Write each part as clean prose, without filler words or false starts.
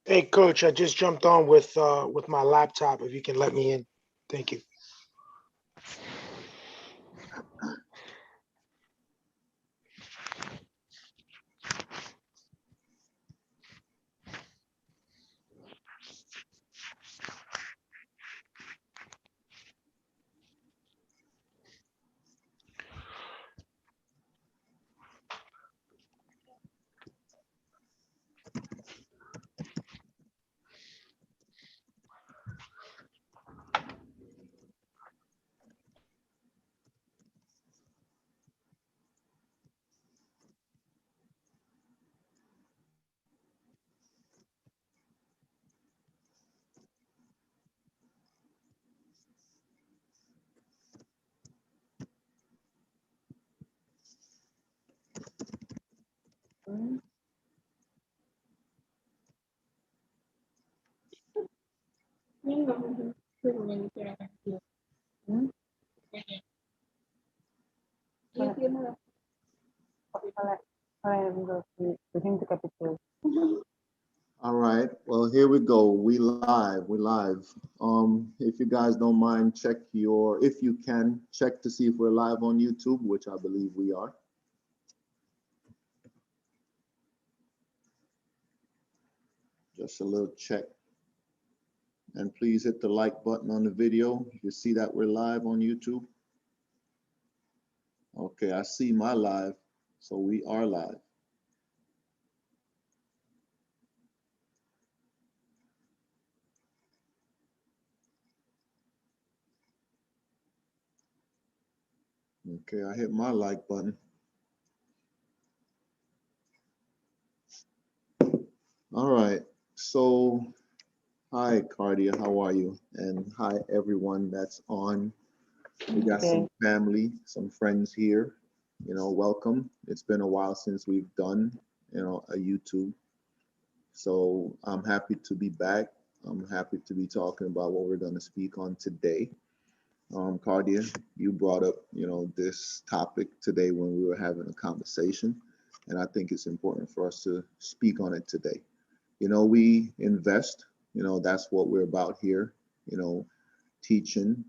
Hey, Coach, I just jumped on with my laptop. If you can let me in, thank you. All right, well, here we go. We live, we live. If you guys don't mind, check if you can, check to see if we're live on YouTube, which I believe we are. Just a little check. And please hit the like button on the video if you see that we're live on YouTube. Okay, I see my live, so we are live. Okay, I hit my like button. All right, so hi, Cardia, how are you? And hi, everyone that's on. We got some family, some friends here. Welcome. It's been a while since we've done, a YouTube. So I'm happy to be back. I'm happy to be talking about what we're going to speak on today. Cardia, you brought up, this topic today when we were having a conversation, and I think it's important for us to speak on it today. We invest, that's what we're about here, teaching,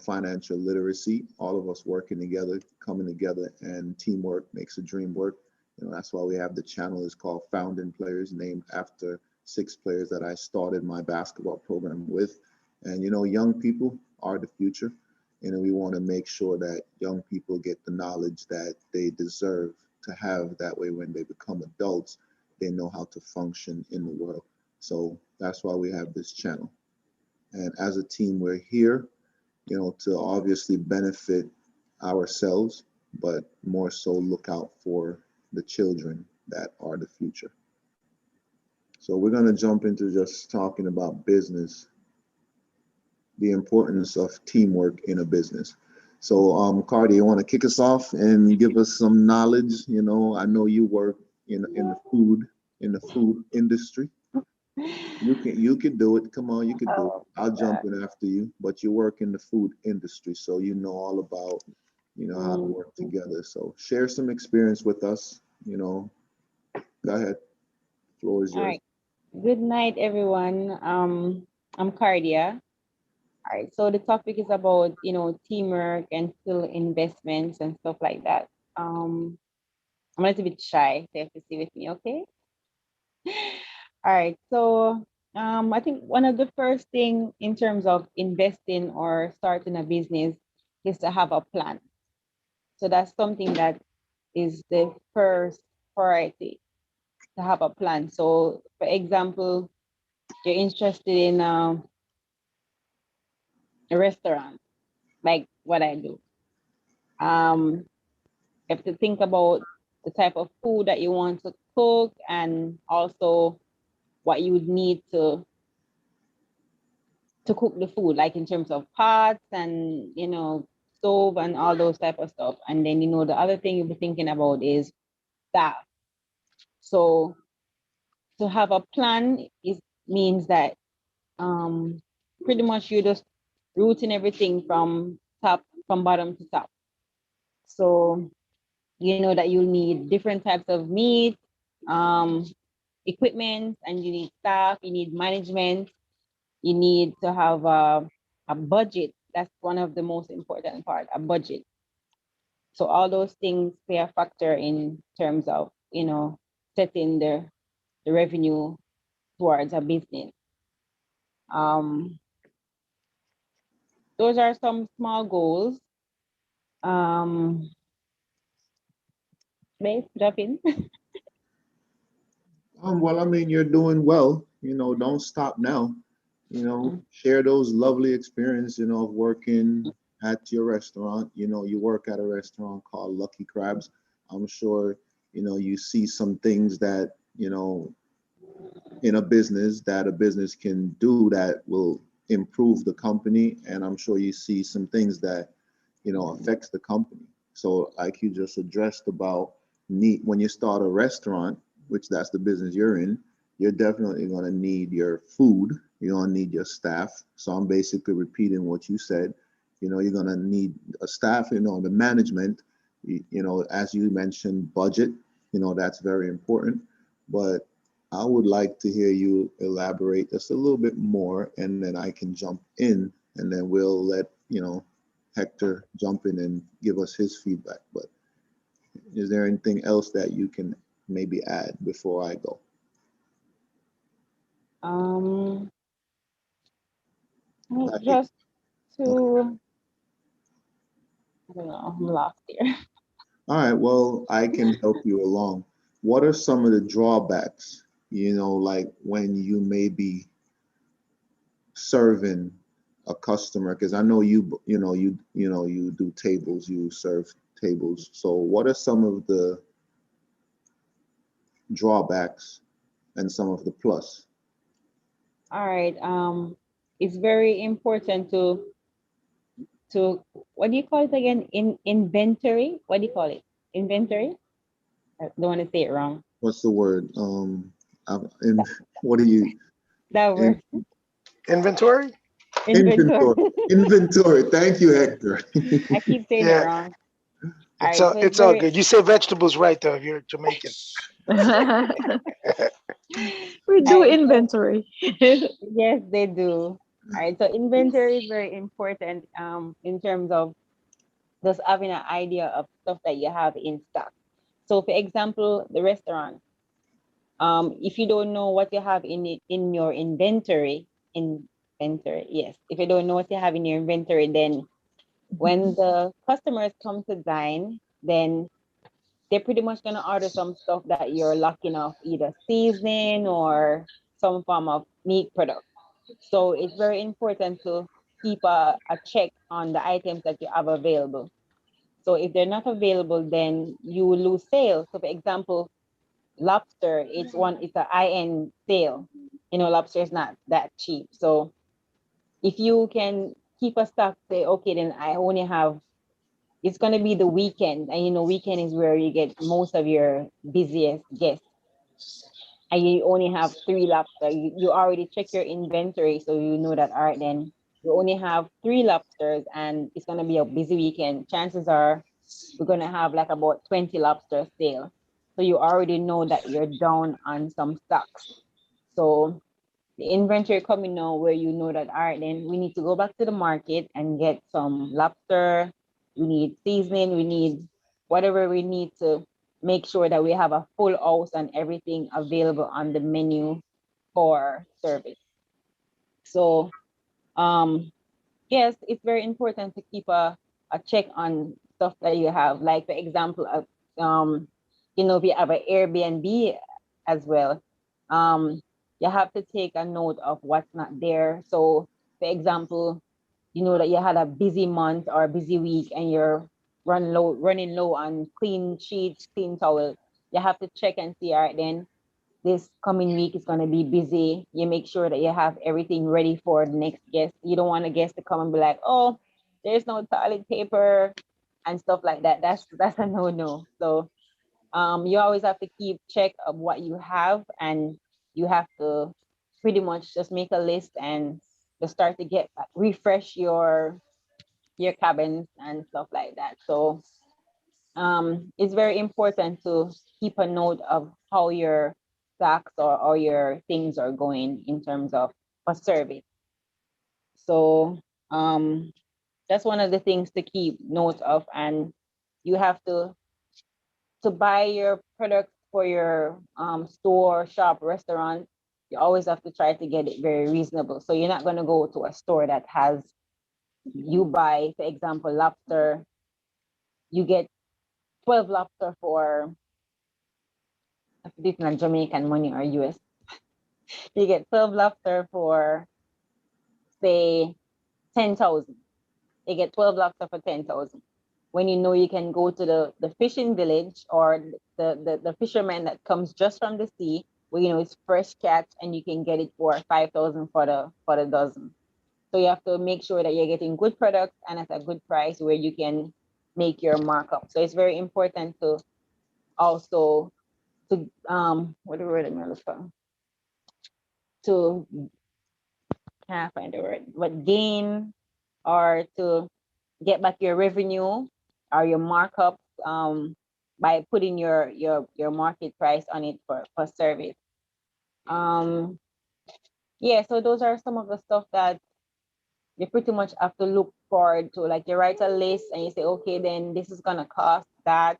financial literacy, all of us working together, coming together, and teamwork makes a dream work. That's why we have the channel is called Founding Players, named after 6 players that I started my basketball program with. And, young people are the future. We want to make sure that young people get the knowledge that they deserve to have. That way, when they become adults, they know how to function in the world. So that's why we have this channel. And as a team, we're here, to obviously benefit ourselves, but more so look out for the children that are the future. So we're going to jump into just talking about business, the importance of teamwork in a business. So, Cardi, you want to kick us off and give us some knowledge? I know you work in the food industry. You can do it. Come on, you can do it. I'll jump in after you. But you work in the food industry, so you know all about, how to work together. So share some experience with us. Go ahead. The floor is yours. All right. Good night, everyone. I'm Cardia. All right. So the topic is about, teamwork and still investments and stuff like that. I'm a little bit shy, so you have to see with me, okay? All right. So I think one of the first thing in terms of investing or starting a business is to have a plan. So that's something that is the first priority, to have a plan. So for example, you're interested in a restaurant, like what I do. You have to think about the type of food that you want to cook, and also what you would need to cook the food, like in terms of pots and stove and all those type of stuff. And then the other thing you'll be thinking about is staff. So to have a plan means that pretty much you're just routing everything from bottom to top. So you know that you'll need different types of meat, um, equipment, and you need staff, you need management, you need to have a budget. That's one of the most important part, a budget. So all those things play a factor in terms of, setting the revenue towards a business. Um, those are some small goals. Um, babe, jump in. Well, I mean, you're doing well. Don't stop now. Share those lovely experiences, of working at your restaurant. You work at a restaurant called Lucky Crabs. I'm sure, you see some things that, in a business that a business can do that will improve the company. And I'm sure you see some things that, affects the company. So like you just addressed about need when you start a restaurant, which that's the business you're in, you're definitely going to need your food. You're going to need your staff. So I'm basically repeating what you said. You're going to need a staff, the management, as you mentioned, budget, that's very important. But I would like to hear you elaborate just a little bit more, and then I can jump in, and then we'll let Hector jump in and give us his feedback. But is there anything else that you can maybe add before I go? Um, Patrick? just to, I don't know, I'm lost here. All right, well, I can help you along. What are some of the drawbacks, like when you may be serving a customer? Because I know you do tables, you serve tables. So what are some of the drawbacks and some of the plus? All right. It's very important to what do you call it again? Inventory. What do you call it? Inventory. I don't want to say it wrong. What's the word? In what do you That in, word. Inventory? Inventory. inventory? Inventory. Thank you, Hector. I keep saying it Yeah, wrong. All right. So it's it's all very good. You say vegetables right though, if you're Jamaican. We all do right. So inventory. yes, they do. All right. So inventory is very important in terms of just having an idea of stuff that you have in stock. So for example, the restaurant. If you don't know what you have in your inventory, yes. If you don't know what you have in your inventory, then when the customers come to dine, then they're pretty much gonna order some stuff that you're lacking of, either seasoning or some form of meat product. So it's very important to keep a check on the items that you have available. So if they're not available, then you will lose sales. So for example, lobster, it's a high-end sale. Lobster is not that cheap. So if you can keep a stock, say, okay, then I only have, it's gonna be the weekend. And weekend is where you get most of your busiest guests. And you only have 3 lobster. You already check your inventory, so you know that, all right, then you only have 3 lobsters and it's gonna be a busy weekend. Chances are we're gonna have like about 20 lobster sale. So you already know that you're down on some stocks. So the inventory coming now where you know that, all right, then we need to go back to the market and get some lobster. We need seasoning. We need whatever we need to make sure that we have a full house and everything available on the menu for service. So yes, it's very important to keep a check on stuff that you have. Like for example, if you have an Airbnb as well, you have to take a note of what's not there. So for example, you know that you had a busy month or a busy week and you're running low on clean sheets, clean towels. You have to check and see, all right, then this coming week is going to be busy. You make sure that you have everything ready for the next guest. You don't want a guest to come and be like, oh, there's no toilet paper and stuff like that. That's a no-no. So you always have to keep check of what you have, and you have to pretty much just make a list and just start to refresh your cabins and stuff like that. So it's very important to keep a note of how your stocks or your things are going in terms of a service. So that's one of the things to keep note of, and you have to buy your products for your store, shop, restaurant. You always have to try to get it very reasonable. So you're not going to go to a store that has, you buy, for example, lobster, you get 12 lobster for, if this is not Jamaican money or US, you get 12 lobster for, say, 10,000. You get 12 lobster for 10,000. When you know you can go to the fishing village or the fisherman that comes just from the sea, where you know it's fresh catch and you can get it for 5,000 for the dozen. So you have to make sure that you're getting good products and at a good price where you can make your markup. So it's very important to also to what the word I'm gonna look for? To can't find the word, but gain or to get back your revenue or your markup by putting your market price on it for service. Yeah, so those are some of the stuff that you pretty much have to look forward to. Like you write a list and you say, okay, then this is gonna cost that.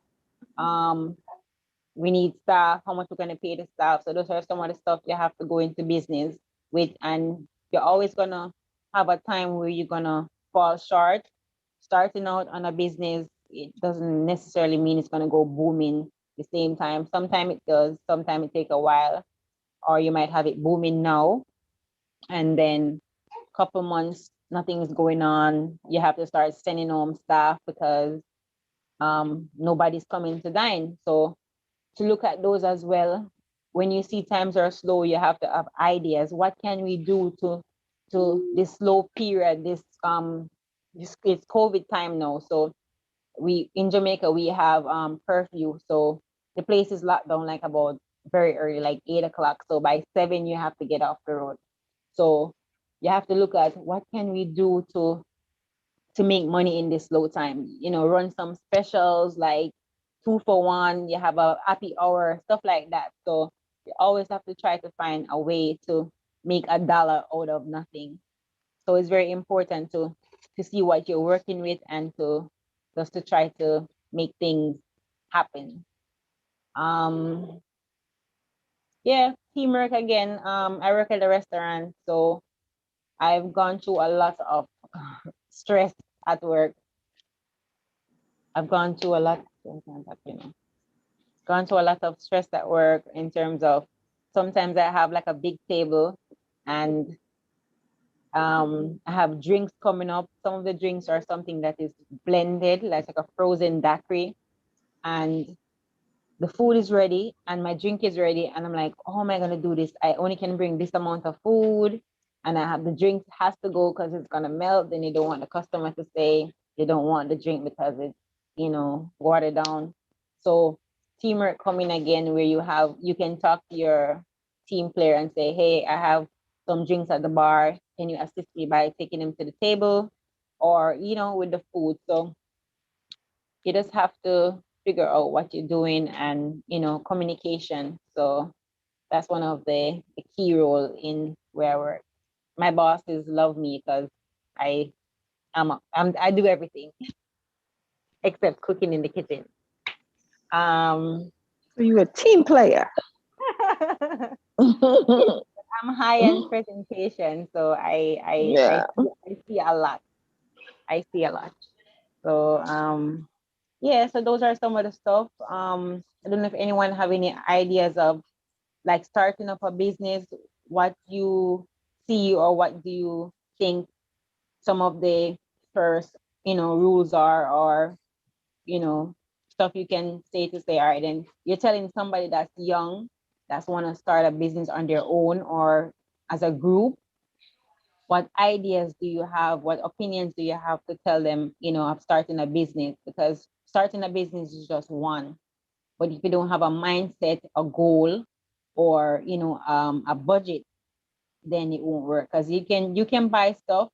Um, we need staff, how much we're gonna pay the staff. So those are some of the stuff you have to go into business with, and you're always gonna have a time where you're gonna fall short. Starting out on a business, it doesn't necessarily mean it's gonna go booming the same time. Sometimes it does, sometimes it take a while, or you might have it booming now, and then couple months, nothing is going on. You have to start sending home staff because nobody's coming to dine. So to look at those as well. When you see times are slow, you have to have ideas. What can we do to this slow period? This it's COVID time now. So we in Jamaica we have curfew. So the place is locked down like about very early, like 8 o'clock. So by 7 you have to get off the road. So you have to look at what can we do to make money in this low time. You know, run some specials like 2 for 1. You have a happy hour, stuff like that. So you always have to try to find a way to make a dollar out of nothing. So it's very important to see what you're working with and to just to try to make things happen. Um, yeah, teamwork again. I work at a restaurant, so I've gone through a lot of stress at work. I've gone through a lot, gone through a lot of stress at work in terms of sometimes I have like a big table and I have drinks coming up. Some of the drinks are something that is blended, like a frozen daiquiri, and the food is ready and my drink is ready, and I'm like, how am I gonna do this? I only can bring this amount of food, and I have the drink has to go because it's gonna melt. Then you don't want the customer to say they don't want the drink because it's, you know, watered down. So teamwork coming again, where you can talk to your team player and say, hey, I have some drinks at the bar. Can you assist me by taking them to the table, or you know, with the food? So you just have to figure out what you're doing and, you know, communication. So that's one of the key role in where I work. My bosses love me because I I do everything except cooking in the kitchen. So you're a team player. I'm high in presentation, so Yeah. I see a lot. I see a lot. So yeah, so those are some of the stuff. I don't know if anyone have any ideas of like starting up a business, what you see or what do you think some of the first, you know, rules are, or, you know, stuff you can say, all right, then you're telling somebody that's young, that's want to start a business on their own or as a group, what ideas do you have? What opinions do you have to tell them, you know, of starting a business? Because starting a business is just one. But if you don't have a mindset, a goal, or you know, a budget, then it won't work. Because you can buy stuff,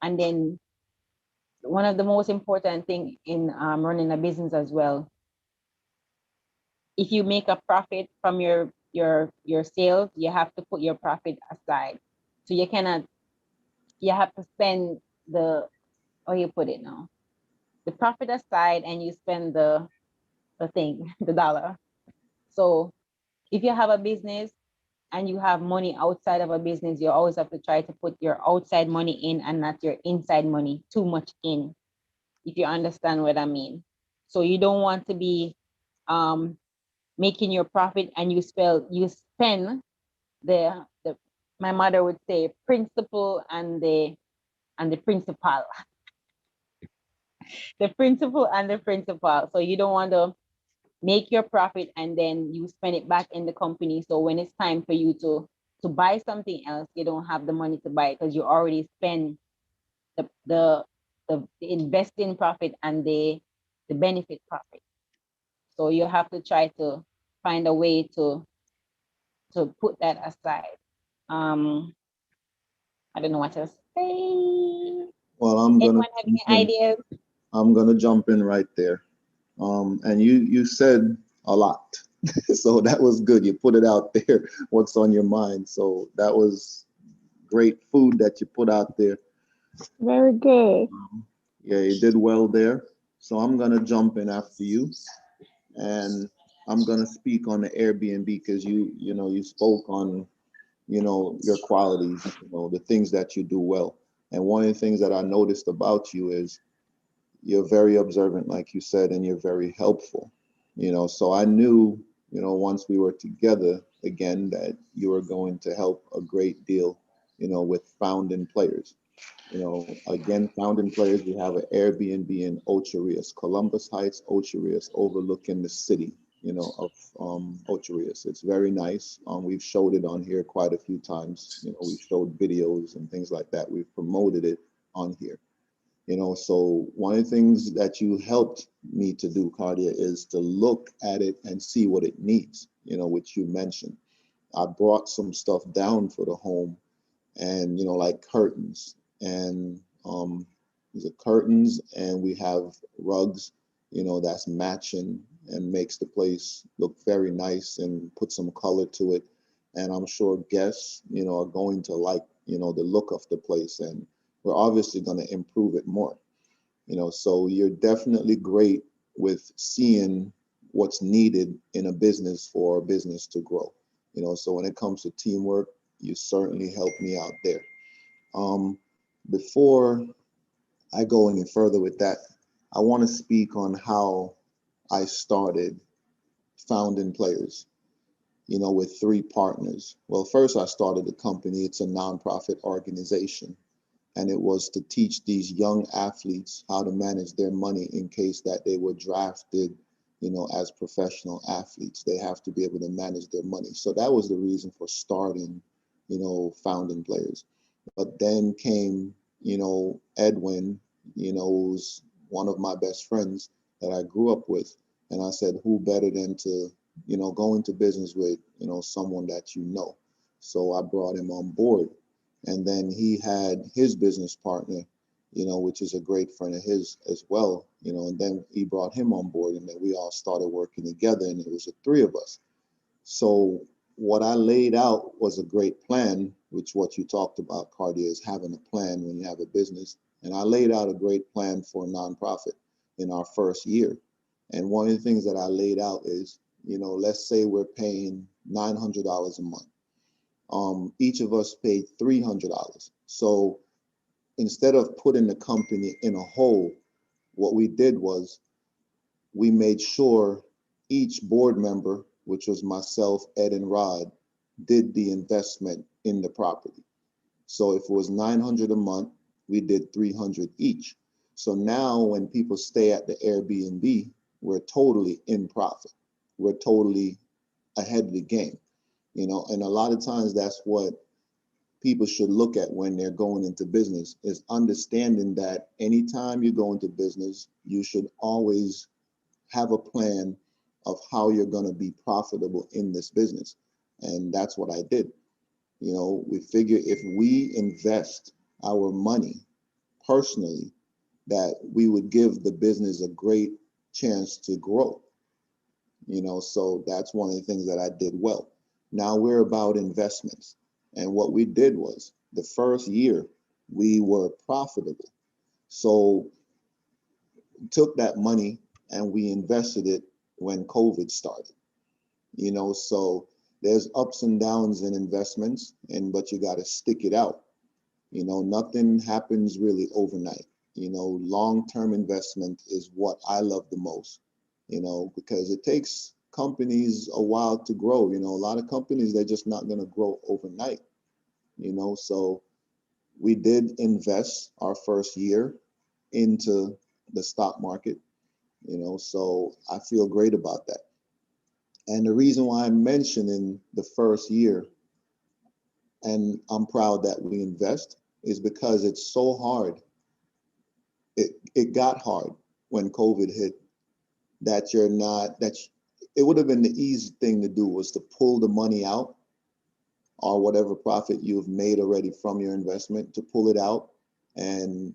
and then one of the most important thing in running a business as well if you make a profit from your sales, you have to put your profit aside. So you have to spend how you put it now, the profit aside, and you spend the thing, the dollar. So if you have a business and you have money outside of a business, you always have to try to put your outside money in and not your inside money too much in, if you understand what I mean. So you don't want to be making your profit and you spend the my mother would say principal and the principal. The principal and the principal. So you don't want to make your profit and then you spend it back in the company. So when it's time for you to buy something else, you don't have the money to buy it because you already spend the investing profit and the benefit profit. So you have to try to find a way to put that aside. I don't know what to say. Well, I'm gonna Anyone have any ideas? I'm gonna jump in right there. And you said a lot, so that was good. You put it out there, what's on your mind. So that was great food that you put out there. Very good. Yeah, you did well there. So I'm gonna jump in after you, and I'm gonna speak on the Airbnb because you spoke on your qualities, the things that you do well. And one of the things that I noticed about you is you're very observant, like you said, and you're very helpful. So I knew, once we were together again, that you were going to help a great deal, with founding players. Again, founding players, we have an Airbnb in Ocho Rios, Columbus Heights, Ocho Rios, overlooking the city, of Ocho Rios. It's very nice. We've showed it on here quite a few times. We've showed videos and things like that. We've promoted it on here. So one of the things that you helped me to do, Cardia, is to look at it and see what it needs, which you mentioned. I brought some stuff down for the home and, like curtains and these are curtains, and we have rugs, that's matching and makes the place look very nice and put some color to it. And I'm sure guests, are going to like, the look of the place, and we're obviously going to improve it more. So you're definitely great with seeing what's needed in a business for a business to grow. So when it comes to teamwork, you certainly help me out there. Before I go any further with that, I want to speak on how I started founding players, with 3 partners. Well, first I started the company. It's a nonprofit organization. And it was to teach these young athletes how to manage their money in case that they were drafted, as professional athletes. They have to be able to manage their money. So that was the reason for starting, founding players. But then came, Edwin, who's one of my best friends that I grew up with. And I said, who better than to, go into business with, someone that you know. So I brought him on board. And then he had his business partner, which is a great friend of his as well, and then he brought him on board, and then we all started working together, and it was the 3 of us. So what I laid out was a great plan, which what you talked about, Cardia, is having a plan when you have a business. And I laid out a great plan for a nonprofit in our first year. And one of the things that I laid out is, let's say we're paying $900 a month. Each of us paid $300. So instead of putting the company in a hole, what we did was we made sure each board member, which was myself, Ed, and Rod, did the investment in the property. So if it was $900 a month, we did $300 each. So now when people stay at the Airbnb, we're totally in profit. We're totally ahead of the game. And a lot of times that's what people should look at when they're going into business, is understanding that anytime you go into business, you should always have a plan of how you're going to be profitable in this business. And that's what I did. We figure if we invest our money personally, that we would give the business a great chance to grow. So that's one of the things that I did well. Now we're about investments. And what we did was the first year we were profitable. So took that money and we invested it when COVID started. So there's ups and downs in investments, but you got to stick it out. Nothing happens really overnight. Long-term investment is what I love the most, because it takes companies a while to grow. A lot of companies, they're just not going to grow overnight. So we did invest our first year into the stock market, so I feel great about that. And the reason why I'm mentioning the first year, and I'm proud that we invest, is because it's so hard. It got hard when COVID hit, that it would have been the easy thing to do was to pull the money out, or whatever profit you've made already from your investment, to pull it out and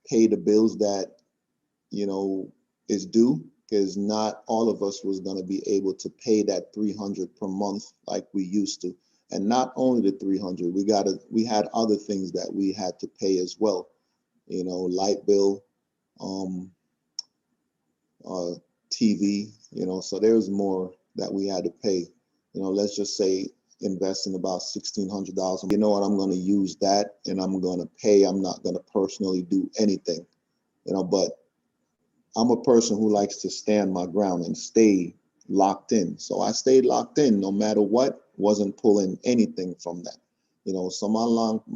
pay the bills that, is due, because not all of us was going to be able to pay that 300 per month like we used to. And not only the 300, we had other things that we had to pay as well, light bill, TV, so there's more that we had to pay. Let's just say investing about $1,600. You know what, I'm going to use that and I'm going to pay. I'm not going to personally do anything, but I'm a person who likes to stand my ground and stay locked in. So I stayed locked in no matter what, wasn't pulling anything from that. So my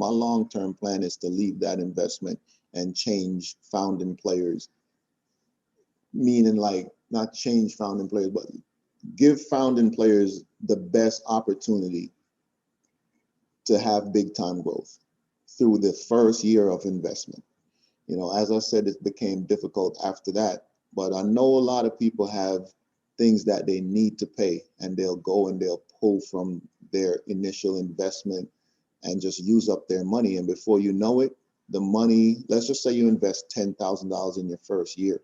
long-term plan is to leave that investment and change founding players, meaning like not change founding players, but give founding players the best opportunity to have big time growth through the first year of investment. As I said, it became difficult after that, but I know a lot of people have things that they need to pay, and they'll go and they'll pull from their initial investment and just use up their money. And before you know it, the money, let's just say you invest $10,000 in your first year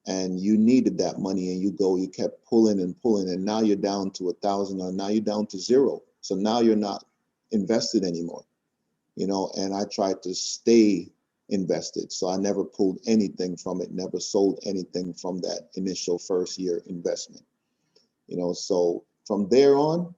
and you needed that money, and you kept pulling and pulling, and now you're down to 1,000, or now you're down to zero. So now you're not invested anymore, and I tried to stay invested. So I never pulled anything from it, never sold anything from that initial first year investment. So from there on,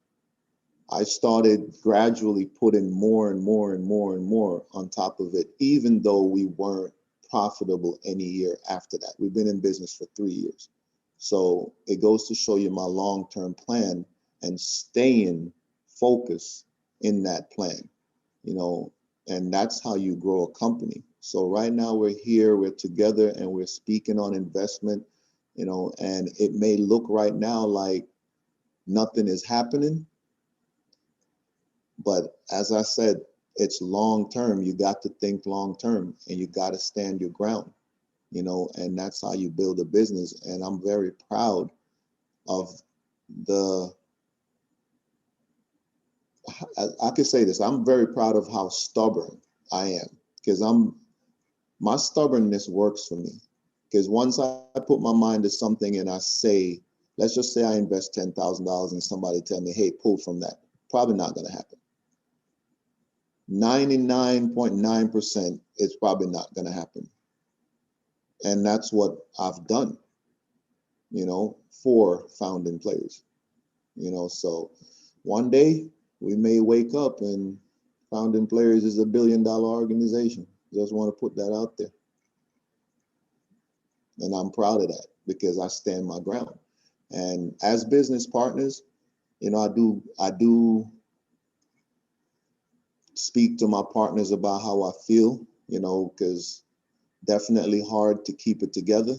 I started gradually putting more and more and more and more on top of it, even though we weren't profitable any year after that. We've been in business for 3 years. So it goes to show you my long-term plan and staying focused in that plan, and that's how you grow a company. So right now we're here, we're together, and we're speaking on investment, and it may look right now like nothing is happening, but as I said, it's long term. You got to think long term, and you got to stand your ground, and that's how you build a business. And I'm very proud of I can say this, I'm very proud of how stubborn I am, because my stubbornness works for me. Because once I put my mind to something and I say, let's just say I invest $10,000 and somebody tell me, hey, pull from that, probably not going to happen. 99.9% it's probably not going to happen. And that's what I've done, for founding players. So one day we may wake up and Founding Players is $1 billion organization. Just want to put that out there. And I'm proud of that because I stand my ground. And as business partners, I do speak to my partners about how I feel, because definitely hard to keep it together,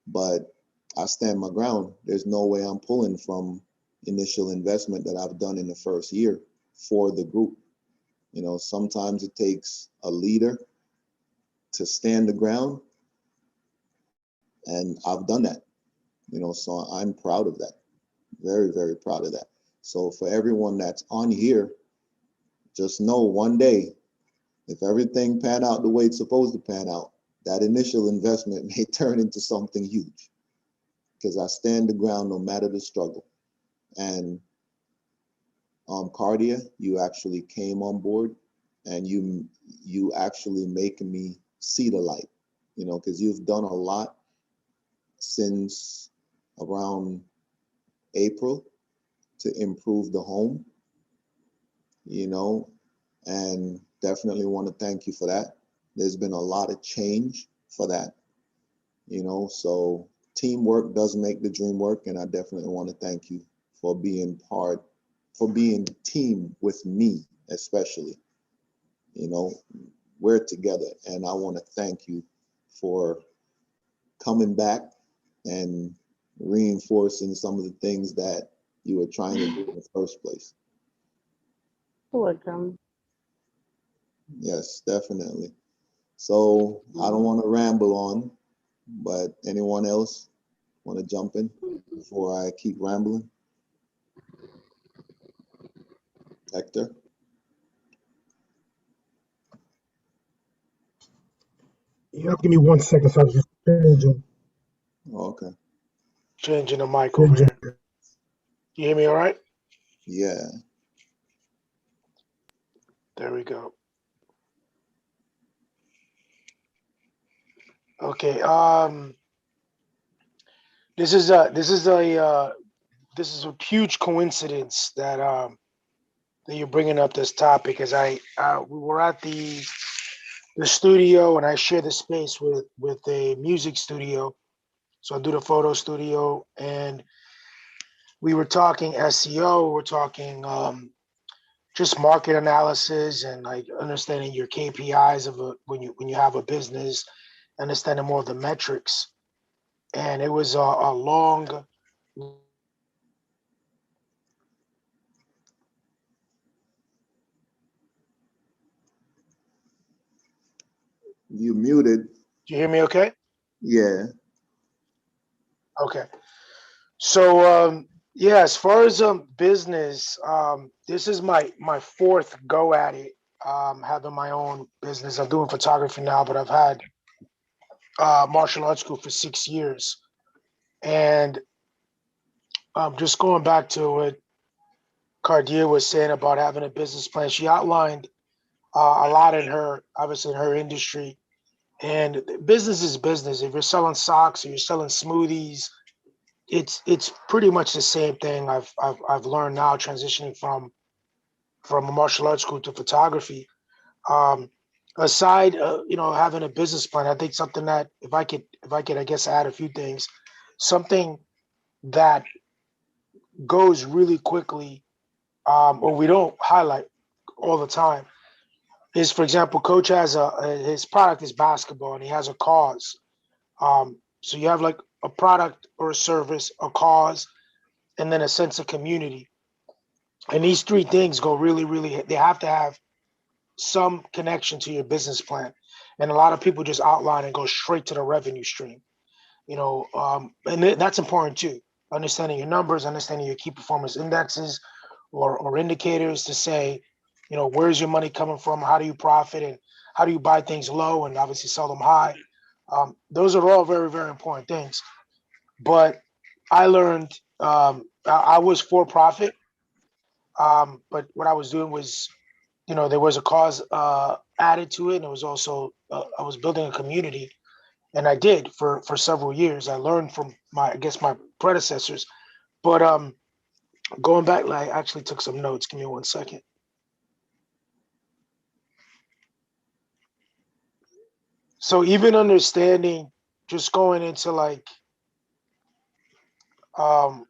but I stand my ground. There's no way I'm pulling from initial investment that I've done in the first year for the group. Sometimes it takes a leader to stand the ground, and I've done that, so I'm proud of that. Very, very proud of that. So for everyone that's on here, just know one day, if everything pan out the way it's supposed to pan out, that initial investment may turn into something huge. because I stand the ground no matter the struggle. And Cardia, you actually came on board, and you actually making me see the light, you know, because you've done a lot since around April to improve the home, you know, and definitely want to thank you for that. There's been a lot of change for that, you know, so teamwork does make the dream work, and I definitely want to thank you for being team with me, especially. You know, we're together, and I want to thank you for coming back and reinforcing some of the things that you were trying to do in the first place. You're welcome. Yes, definitely. So I don't want to ramble on, but anyone else want to jump in before I keep rambling? Hector? You have to give me 1 second, so I was just Okay. changing the mic over here. You hear me all right? Yeah. There we go. Okay. This is a huge coincidence that you're bringing up this topic, as we were at the studio, and I share the space with a music studio. So I do the photo studio, and we were talking SEO. We're talking just market analysis and like understanding your KPIs when you have a business, understanding more of the metrics. And it was a long. You muted. Do you hear me? Okay. Yeah. Okay. So yeah, as far as business, this is my fourth go at it. Having my own business. I'm doing photography now, but I've had martial arts school for 6 years. And just going back to what Cardia was saying about having a business plan, she outlined a lot in obviously in her industry. And business is business. If you're selling socks or you're selling smoothies, it's pretty much the same thing. I've learned now, transitioning from a martial arts school to photography. Um, Aside, having a business plan, I think something that if I could, I guess, add a few things, something that goes really quickly, or we don't highlight all the time, is, for example, Coach has his product is basketball, and he has a cause. So you have like a product or a service, a cause, and then a sense of community. And these three things go really, really, they have to have some connection to your business plan. And a lot of people just outline and go straight to the revenue stream, and that's important too. Understanding your numbers, understanding your key performance indexes or indicators to say, where's your money coming from? How do you profit, and how do you buy things low and obviously sell them high? Those are all very, very important things. But I learned, I was for profit, but what I was doing was, there was a cause added to it, and it was also I was building a community, and I did for several years. I learned from my predecessors. But going back, like, I actually took some notes. Give me 1 second. So even understanding, just going into like um,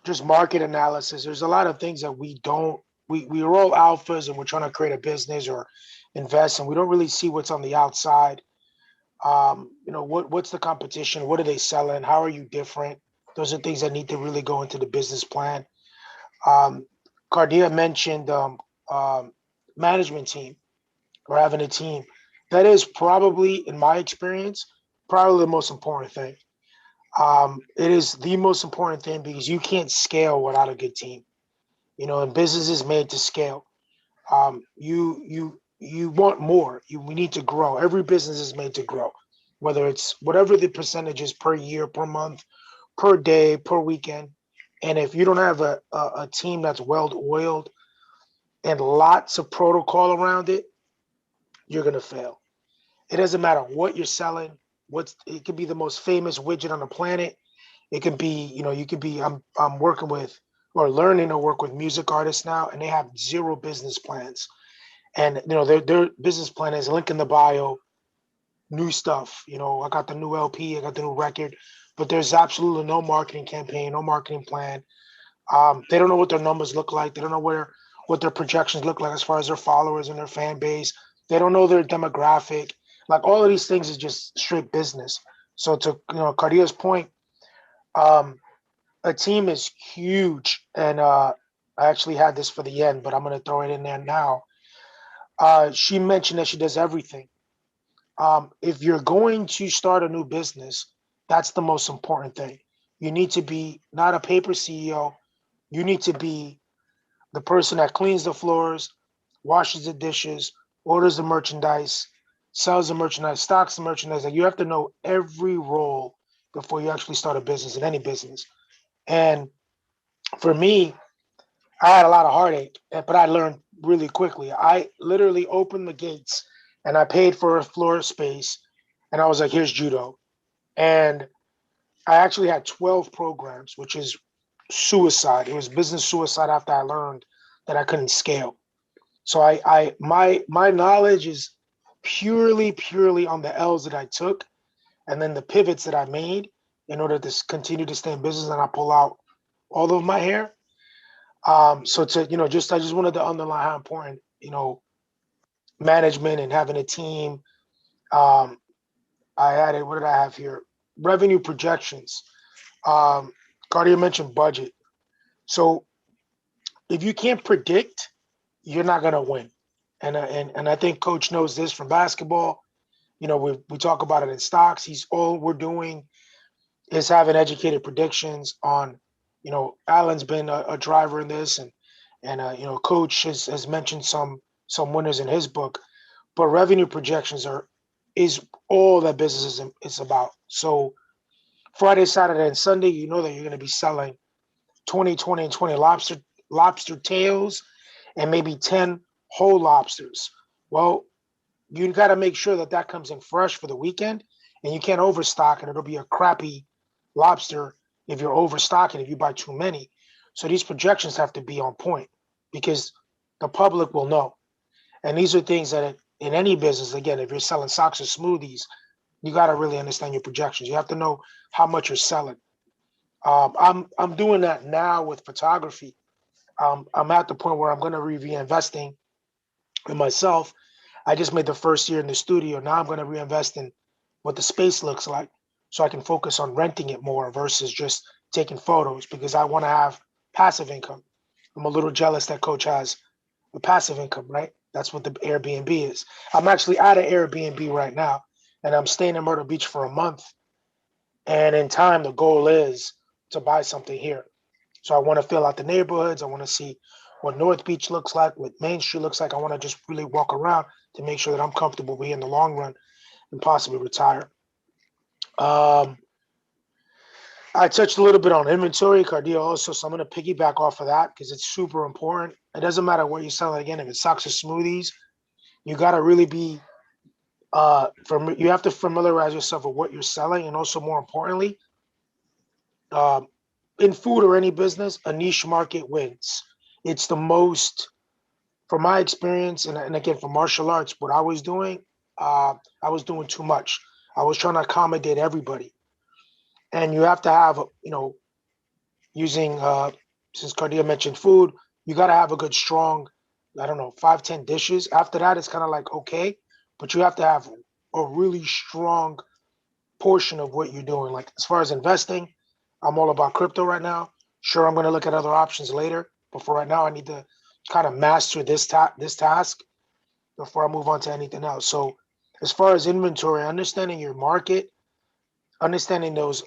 just market analysis, there's a lot of things that we don't. We are all alphas, and we're trying to create a business or invest, and we don't really see what's on the outside. What's the competition? What are they selling? How are you different? Those are things that need to really go into the business plan. Um, Cardia mentioned management team, or having a team. That is probably, in my experience, probably the most important thing. It is the most important thing because you can't scale without a good team. And business is made to scale. You want more. We need to grow. Every business is made to grow, whether it's whatever the percentage is per year, per month, per day, per weekend. And if you don't have a team that's well oiled and lots of protocol around it, you're gonna fail. It doesn't matter what you're selling. It could be the most famous widget on the planet. It could be, you could be. I'm working with or learning to work with music artists now, and they have zero business plans. And their business plan is link in the bio, new stuff. I got the new LP, I got the new record, but there's absolutely no marketing campaign, no marketing plan. They don't know what their numbers look like. They don't know what their projections look like as far as their followers and their fan base. They don't know their demographic. Like all of these things is just straight business. So to Cardia's point, um, a team is huge, and I actually had this for the end, but I'm gonna throw it in there now. She mentioned that she does everything. If you're going to start a new business, that's the most important thing. You need to be not a paper CEO. You need to be the person that cleans the floors, washes the dishes, orders the merchandise, sells the merchandise, stocks the merchandise. Like you have to know every role before you actually start a business in any business. And for me, I had a lot of heartache, but I learned really quickly. I literally opened the gates and I paid for a floor space, and I was like, here's judo. And I actually had 12 programs, which is suicide. It was business suicide after I learned that I couldn't scale. So my knowledge is purely on the L's that I took and then the pivots that I made in order to continue to stay in business, and I pull out all of my hair. So to I just wanted to underline how important management and having a team. Um, I added, what did I have here? Revenue projections. Cardia mentioned budget. So if you can't predict, you're not gonna win. And I think Coach knows this from basketball. We talk about it in stocks. All we're doing is having educated predictions on. Allen's been a driver in this, and Coach has mentioned some winners in his book. But revenue projections is all that business is about. So Friday, Saturday, and Sunday, you know that you're going to be selling 20, 20, and 20 lobster tails and maybe 10 whole lobsters. Well, you got to make sure that comes in fresh for the weekend, and you can't overstock, and it'll be a crappy lobster if you're overstocking, if you buy too many. So these projections have to be on point because the public will know. And these are things that in any business, again, if you're selling socks or smoothies, you got to really understand your projections. You have to know how much you're selling. I'm doing that now with photography. I'm at the point where I'm going to be reinvesting in myself. I just made the first year in the studio. Now I'm going to reinvest in what the space looks like so I can focus on renting it more versus just taking photos because I want to have passive income. I'm a little jealous that Coach has a passive income, right? That's what the Airbnb is. I'm actually at an Airbnb right now, and I'm staying in Myrtle Beach for a month. And in time, the goal is to buy something here. So I want to fill out the neighborhoods. I want to see what North Beach looks like, what Main Street looks like. I want to just really walk around to make sure that I'm comfortable here in the long run and possibly retire. Um, I touched a little bit on inventory, Cardio also, so I'm going to piggyback off of that because it's super important. It doesn't matter what you're selling. Again, if it's socks or smoothies, you got to really be you have to familiarize yourself with what you're selling, and also more importantly, um, in food or any business, a niche market wins. It's the most, from my experience, and again from martial arts, what I was doing too much. I was trying to accommodate everybody, and you have to have using since Cardia mentioned food, you got to have a good strong, I don't know, 5, 10 dishes. After that, it's kind of like okay, but you have to have a really strong portion of what you're doing. Like as far as investing, I'm all about crypto right now. Sure, I'm going to look at other options later, but for right now, I need to kind of master this task before I move on to anything else. So, as far as inventory, understanding your market, understanding those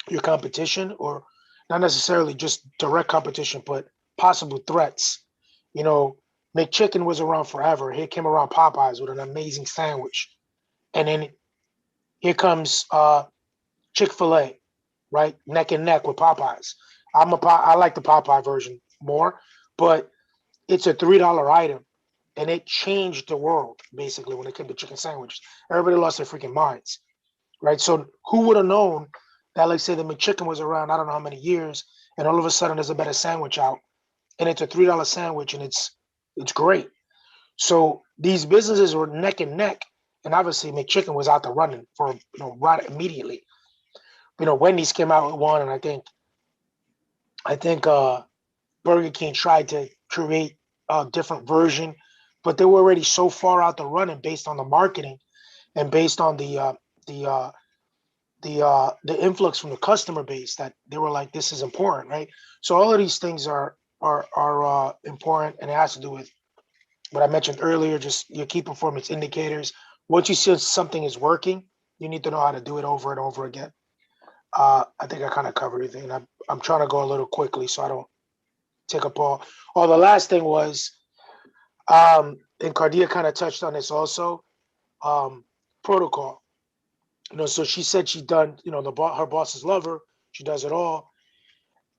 your competition, or not necessarily just direct competition, but possible threats. You know, McChicken was around forever. Here came around Popeyes with an amazing sandwich, and then here comes Chick-fil-A. right? Neck and neck with Popeyes. I like the Popeye version more, but it's a $3 item, and it changed the world basically when it came to chicken sandwiches. Everybody lost their freaking minds, right? So who would have known that, like, say, the McChicken was around, I don't know how many years, and all of a sudden there's a better sandwich out, and it's a $3 sandwich, and it's great. So these businesses were neck and neck, and obviously McChicken was out the running for right immediately. Wendy's came out with one, and I think Burger King tried to create a different version, but they were already so far out the running based on the marketing and based on the uh, the influx from the customer base that they were like, this is important, right? So all of these things are important, and it has to do with what I mentioned earlier, just your key performance indicators. Once you see something is working, you need to know how to do it over and over again. I think I kind of covered everything. I'm trying to go a little quickly so I don't take up all. Oh, the last thing was, and Cardia kind of touched on this also, um, protocol. So she said she done, her bosses love her. She does it all.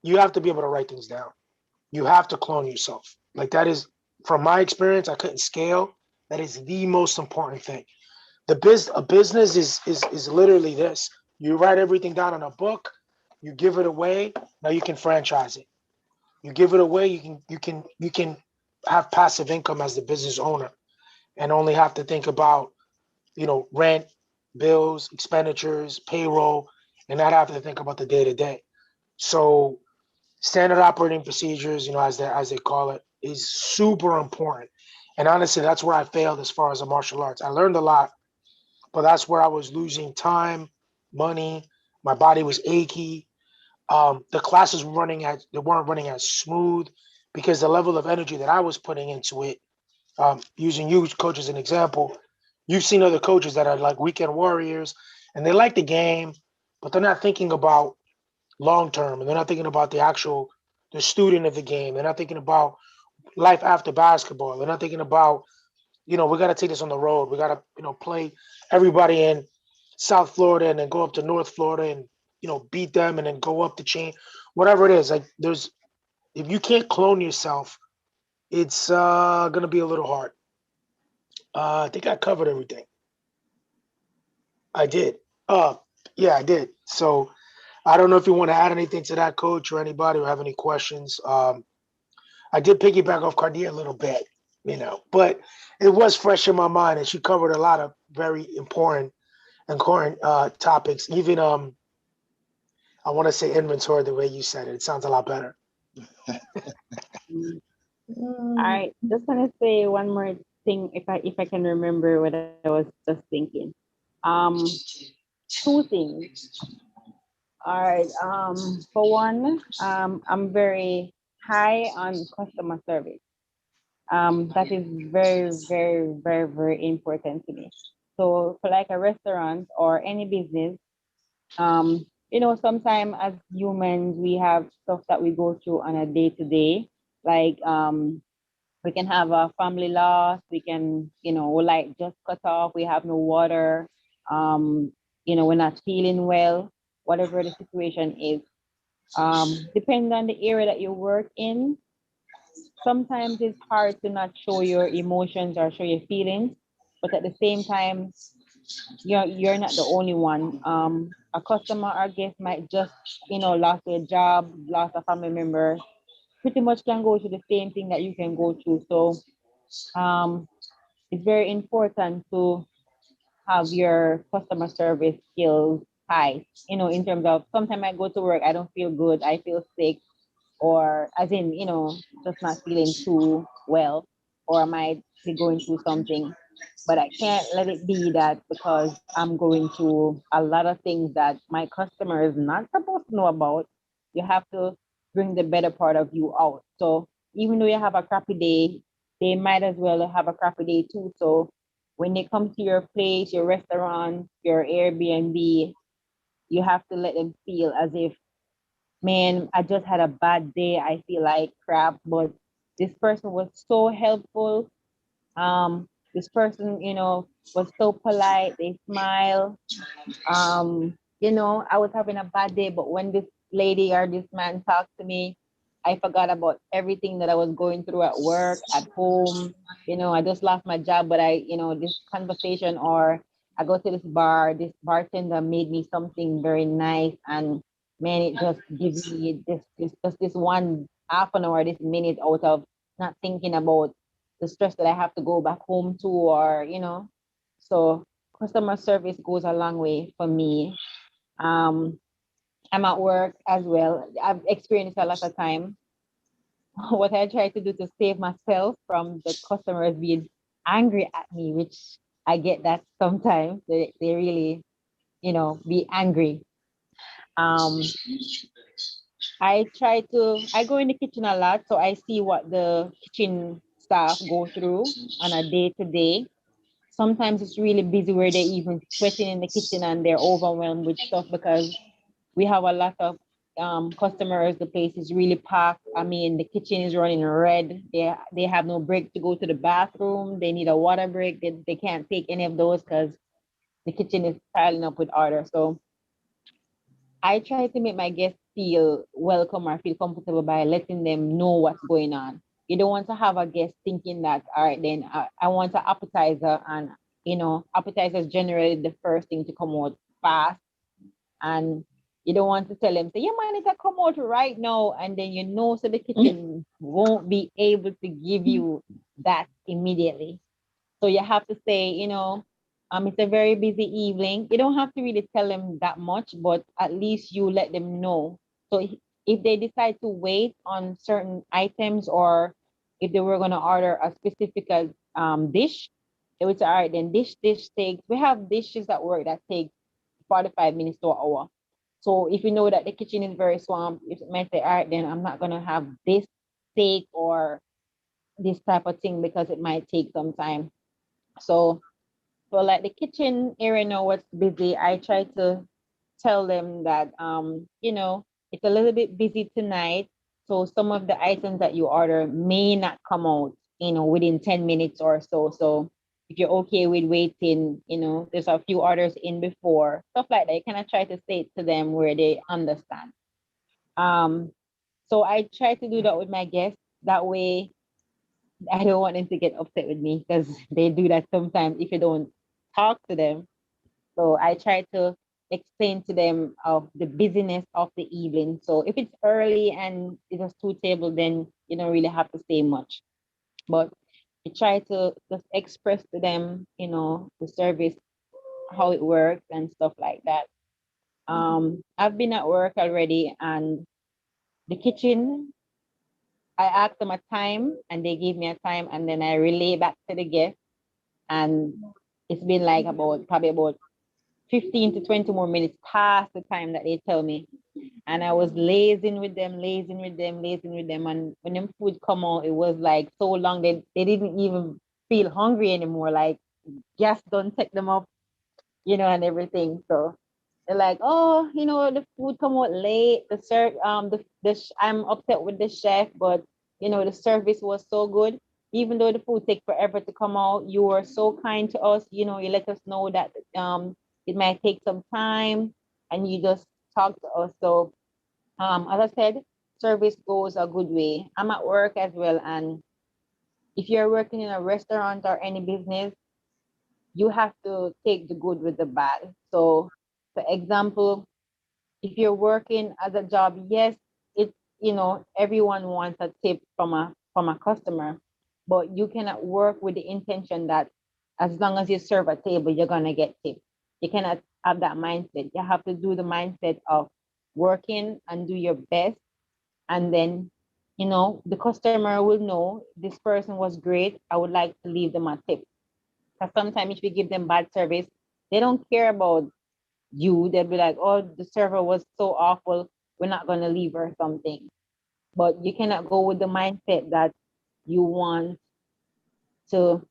You have to be able to write things down. You have to clone yourself. Like that is, from my experience, I couldn't scale. That is the most important thing. A business is literally this. You write everything down in a book, you give it away, now you can franchise it. You give it away, you can have passive income as the business owner and only have to think about, rent, bills, expenditures, payroll, and not have to think about the day to day. So standard operating procedures, as they call it, is super important. And honestly, that's where I failed as far as the martial arts. I learned a lot, but that's where I was losing time, money. My body was achy. The classes they weren't running as smooth because the level of energy that I was putting into it. Using you, coach, as an example, you've seen other coaches that are like weekend warriors, and they like the game, but they're not thinking about long term, and they're not thinking about the student of the game. They're not thinking about life after basketball. They're not thinking about, we got to take this on the road. We got to, play everybody in South Florida and then go up to North Florida and, beat them and then go up the chain, whatever it is. Like if you can't clone yourself, it's going to be a little hard. I think I covered everything. I did. Uh, yeah, I did. So I don't know if you want to add anything to that, coach, or anybody, or have any questions. I did piggyback off Cardia a little bit, but it was fresh in my mind, and she covered a lot of very important and current topics. Even I want to say inventory the way you said it. It sounds a lot better. Mm. All Mm, right, just want to say one more thing if I can remember what I was just thinking. Um, Two things. All right. For one, I'm very high on customer service. That is very, very, very, very important to me. So for like a restaurant or any business, sometimes as humans we have stuff that we go through on a day to day, like we can have a family loss, we can, we're like just cut off, we have no water, um, we're not feeling well, whatever the situation is. Depending on the area that you work in, sometimes it's hard to not show your emotions or show your feelings, but at the same time, you're not the only one. A customer or guest might just, lost their job, lost a family member, pretty much can go through the same thing that you can go through. So um, it's very important to have your customer service skills high. In terms of sometimes I go to work, I don't feel good, I feel sick, or as in, just not feeling too well, or I might be going through something. But I can't let it be that because I'm going through a lot of things that my customer is not supposed to know about, you have to bring the better part of you out. So even though you have a crappy day, they might as well have a crappy day too. So when they come to your place, your restaurant, your Airbnb, you have to let them feel as if, man, I just had a bad day. I feel like crap, but this person was so helpful. This person, was so polite. They smile. I was having a bad day, but when this lady or this man talked to me, I forgot about everything that I was going through at work, at home. I just lost my job, but this conversation, or I go to this bar, this bartender made me something very nice, and man, it just gives me this one half an hour, this minute out of not thinking about the stress that I have to go back home to, or. So customer service goes a long way for me. um, I'm at work as well. I've experienced a lot of time. What I try to do to save myself from the customers being angry at me, which I get that sometimes they really, be angry. Um, I go in the kitchen a lot, so I see what the kitchen staff go through on a day to day. Sometimes it's really busy where they're even sweating in the kitchen and they're overwhelmed with stuff because we have a lot of customers. The place is really packed. I mean, the kitchen is running red. They have no break to go to the bathroom. They need a water break. They can't take any of those because the kitchen is piling up with orders. So I try to make my guests feel welcome or feel comfortable by letting them know what's going on. You don't want to have a guest thinking that, all right, then I want an appetizer, and appetizer is generally the first thing to come out fast, and you don't want to tell them, say, yeah, man, it come out right now, and then so the kitchen won't be able to give you that immediately. So you have to say, it's a very busy evening. You don't have to really tell them that much, but at least you let them know. So if they decide to wait on certain items, or if they were going to order a specific dish, they would say, all right, then dish takes, we have dishes at work that take 45 minutes to an hour. So if you know that the kitchen is very swamped, you might say, all right, then I'm not going to have this steak or this type of thing because it might take some time. So for like the kitchen area now, what's busy, I try to tell them that it's a little bit busy tonight. So some of the items that you order may not come out, within 10 minutes or so. So if you're okay with waiting, there's a few orders in before, stuff like that. You kind of try to say it to them where they understand. Um, so I try to do that with my guests. That way I don't want them to get upset with me because they do that sometimes if you don't talk to them. So I try to explain to them of the busyness of the evening. So if it's early and it's just two tables, then you don't really have to say much. But you try to just express to them, the service, how it works and stuff like that. I've been at work already, and the kitchen, I asked them a time and they gave me a time, and then I relay back to the guest, and it's been like probably about 15 to 20 more minutes past the time that they tell me. And I was lazing with them, lazing with them, lazing with them. And when them food come out, it was like so long they didn't even feel hungry anymore. Like gas don't take them up, and everything. So they're like, oh, the food come out late. I'm upset with the chef, but the service was so good. Even though the food take forever to come out, you were so kind to us. You let us know that it might take some time, and you just talk to us. So as I said, service goes a good way. I'm at work as well, and if you're working in a restaurant or any business, you have to take the good with the bad. So, for example, if you're working as a job, yes, it's everyone wants a tip from a customer, but you cannot work with the intention that as long as you serve a table, you're gonna get tips. You cannot have that mindset. You have to do the mindset of working and do your best, and then the customer will know this person was great. I would like to leave them a tip. Because sometimes if you give them bad service, they don't care about you. They'll be like, oh, the server was so awful, we're not going to leave or something. But you cannot go with the mindset that you want to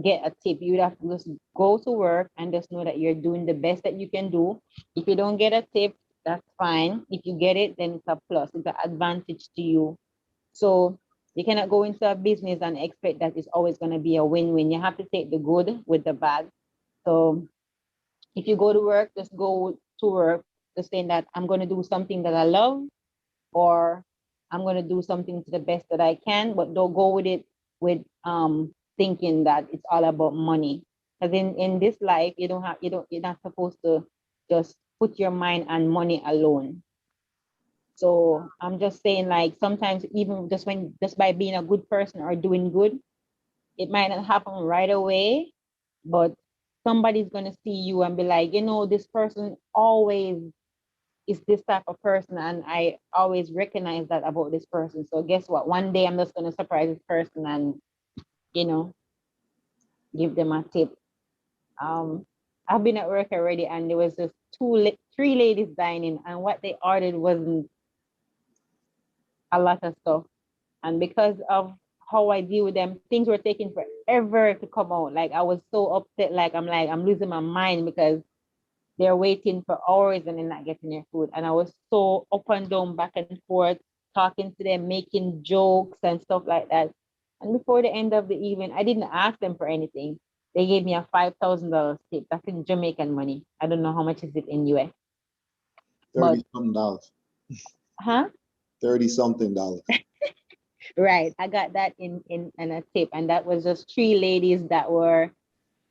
get a tip. You have to just go to work and just know that you're doing the best that you can do. If you don't get a tip, that's fine. If you get it, then it's a plus. It's an advantage to you. So you cannot go into a business and expect that it's always going to be a win-win. You have to take the good with the bad. So if you go to work, just go to work to saying that I'm going to do something that I love, or I'm going to do something to the best that I can, but don't go with it with thinking that it's all about money. Because in this life, you're not supposed to just put your mind on money alone. So I'm just saying, like, sometimes even just by being a good person or doing good, it might not happen right away, but somebody's gonna see you and be like, this person always is this type of person, and I always recognize that about this person. So guess what? One day I'm just gonna surprise this person and you know give them a tip. Um, I've been at work already, and there was just three ladies dining, and what they ordered wasn't a lot of stuff. And because of how I deal with them, things were taking forever to come out. Like I was so upset, I'm losing my mind because they're waiting for hours and they're not getting their food. And I was so up and down, back and forth, talking to them, making jokes and stuff like that. And before the end of the evening, I didn't ask them for anything. They gave me a $5,000 tip. That's in Jamaican money. I don't know how much is it in US. 30 But something dollars. huh? 30 something dollars. Right. I got that in a tip. And that was just three ladies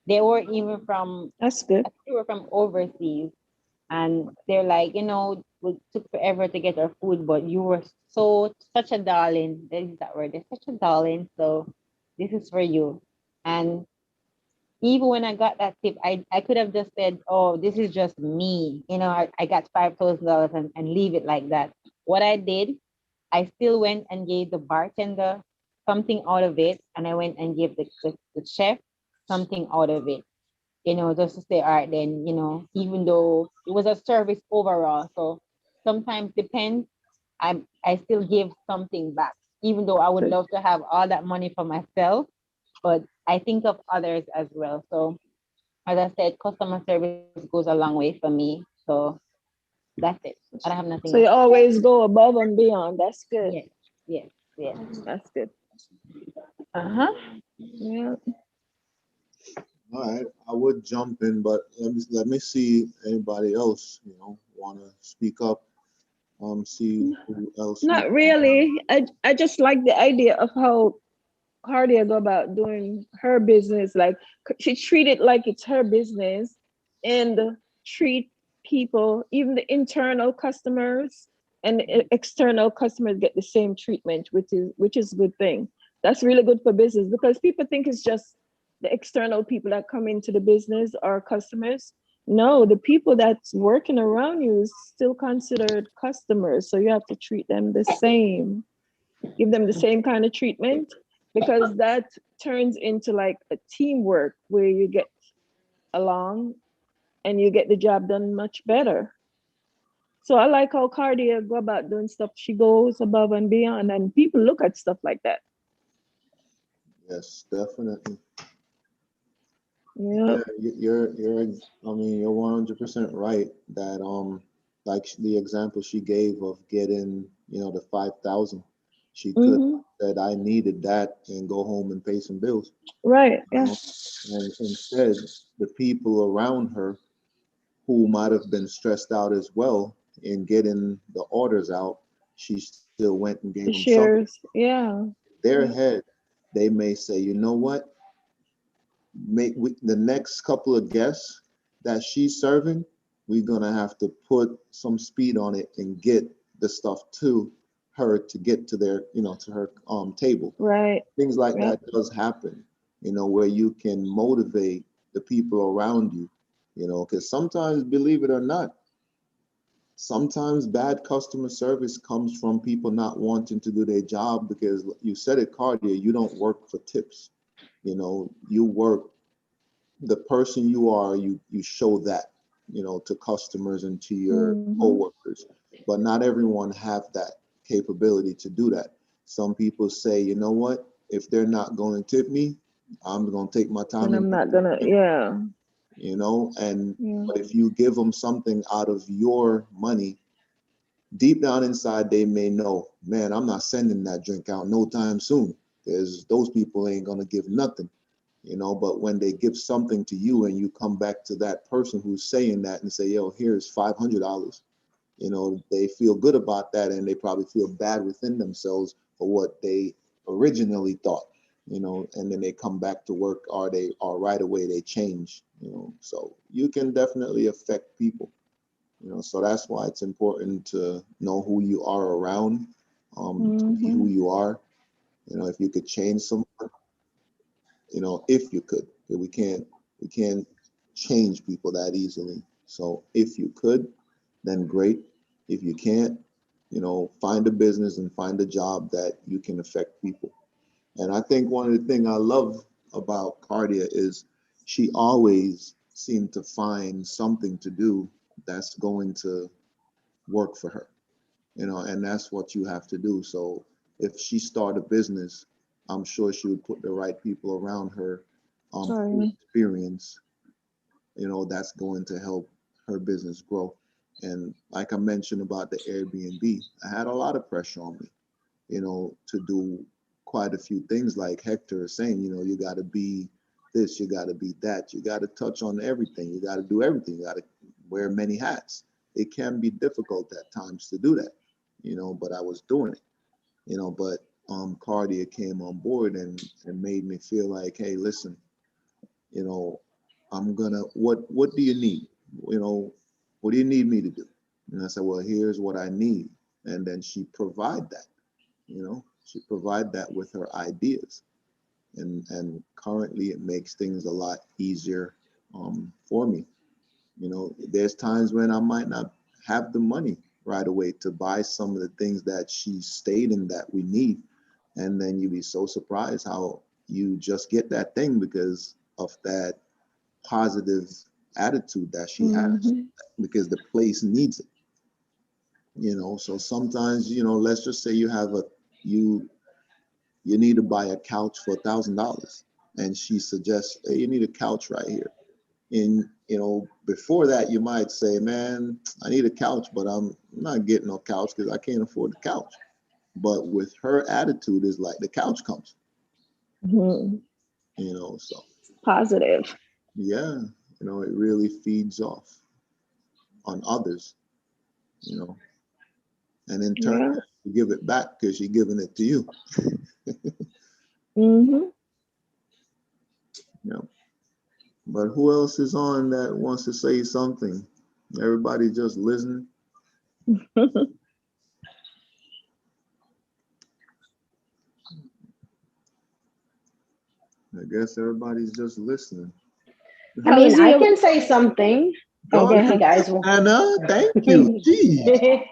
they weren't even from That's good. they were from overseas. And they're like, it took forever to get our food, but you were such a darling. That is that word. They're such a darling. So this is for you. And even when I got that tip, I could have just said, oh, this is just me. I got $5,000 and leave it like that. What I did, I still went and gave the bartender something out of it. And I went and gave the chef something out of it, just to say, all right, then, even though it was a service overall. So sometimes depends, I still give something back, even though I would Good. love to have all that money for myself, but I think of others as well. So as I said, customer service goes a long way for me. So that's it. I don't have nothing So else you to say. always go above and beyond. That's good. Yes, yes, yes. That's good. Uh-huh. Yeah. All right, I would jump in, but let me see anybody else, want to speak up. See who else we Not can. really. I just like the idea of how Cardia go about doing her business. Like she treat it like it's her business and treat people, even the internal customers and the external customers get the same treatment, which is a good thing. That's really good for business because people think it's just the external people that come into the business or customers. No, the people that's working around you is still considered customers. So you have to treat them the same, give them the same kind of treatment because that turns into like a teamwork where you get along and you get the job done much better. So I like how Cardia go about doing stuff. She goes above and beyond, and people look at stuff like that. Yes, definitely. Yeah. Yeah, I mean, you're 100% right that, like the example she gave of getting, the 5,000, she could Hmm. have said, I needed that and go home and pay some bills, Right. you Yeah. know, and instead, the people around her who might have been stressed out as well in getting the orders out, she still went and gave them The something. shares. Yeah. Their head, they may say, you know what? The next couple of guests that she's serving, we're gonna have to put some speed on it and get the stuff to her to get to their, to her table. Right. Things like Yep. that does happen, where you can motivate the people around you, because sometimes, believe it or not, sometimes bad customer service comes from people not wanting to do their job because you said it, Cardia, you don't work for tips. You work the person you are, you show that, to customers and to your Hmm. coworkers. But not everyone have that capability to do that. Some people say, you know what, if they're not going to tip me, I'm going to take my time And and I'm give not them gonna. a tip, Yeah. and Yeah. but if you give them something out of your money, deep down inside they may know, man, I'm not sending that drink out no time soon, because those people ain't going to give nothing. you know, but when they give something to you and you come back to that person who's saying that and say, yo, here's $500, you know, they feel good about that, and they probably feel bad within themselves for what they originally thought, you know, and then they come back to work, or right away they change, you know. So you can definitely affect people, you know. So that's why it's important to know who you are around, to be who you are. You know, if you could change someone, you know, if you could, we can't change people that easily. So if you could, then great. If you can't, you know, find a business and find a job that you can affect people. And I think one of the things I love about Cardia is she always seemed to find something to do that's going to work for her, you know, and that's what you have to do. So if she started a business, I'm sure she would put the right people around her, who Sorry. experience, you know, that's going to help her business grow. And like I mentioned about the Airbnb, I had a lot of pressure on me, you know, to do quite a few things like Hector is saying, you know, you got to be this, you got to be that, you got to touch on everything, you got to do everything, you got to wear many hats. It can be difficult at times to do that, you know, but I was doing it, you know. But Cardia came on board and made me feel like, hey, listen, you know, I'm gonna, what do you need? You know, what do you need me to do? And I said, well, here's what I need. And then she provide that, you know, she provide that with her ideas. And currently it makes things a lot easier, for me. You know, there's times when I might not have the money right away to buy some of the things that she's stating that we need. And then you'd be so surprised how you just get that thing because of that positive attitude that she has, Mm-hmm. because the place needs it, you know. So sometimes, you know, let's just say you you need to buy a couch for $1,000, and she suggests, hey, you need a couch right here. And you know, before that you might say, man, I need a couch, but I'm not getting no couch because I can't afford the couch. But with her attitude is like the couch comes, Mm-hmm. you know. So Positive. yeah, you know, it really feeds off on others, you know, and in turn Yeah. you give it back because she's giving it to you. Mm-hmm. You know. But who else is on that wants to say something? Everybody just listening. I guess everybody's just listening. I mean, How's I your can say something oh, Go go if you ahead, ahead. guys want. Anna. Thank you. Jeez.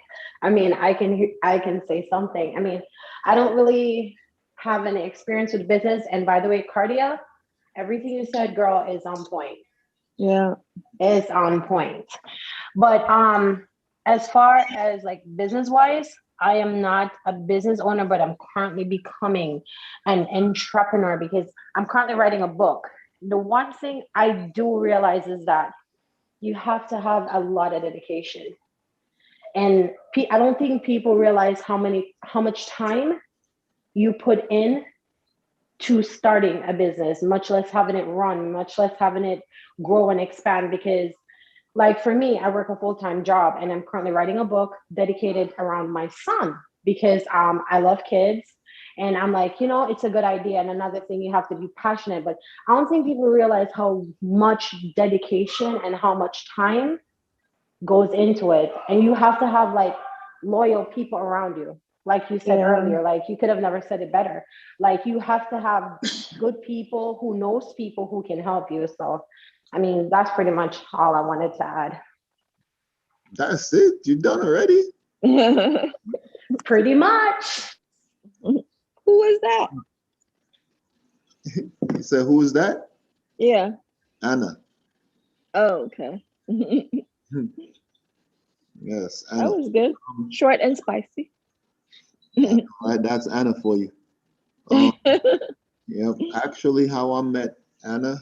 I mean, I can say something. I mean, I don't really have any experience with business. And by the way, Cardia, everything you said, girl, is on point. Yeah. Is on point. But as far as like business wise, I am not a business owner, but I'm currently becoming an entrepreneur because I'm currently writing a book. The one thing I do realize is that you have to have a lot of dedication. And I don't think people realize how much time you put in to starting a business, much less having it run, much less having it grow and expand. Because like for me, I work a full-time job and I'm currently writing a book dedicated around my son because I love kids. And I'm like, it's a good idea. And another thing, you have to be passionate. But I don't think people realize how much dedication and how much time goes into it. And you have to have like loyal people around you. Like you said Yeah. earlier, like you could have never said it better. Like you have to have good people who can help you. So, I mean, that's pretty much all I wanted to add. That's it. You done already? Who Pretty much. was that? You said, who is that? Yeah. Anna. Oh, okay. That Yes, Anna. was good. Short and spicy. All right, that's Anna for you. Um, yep. Actually, how I met Anna,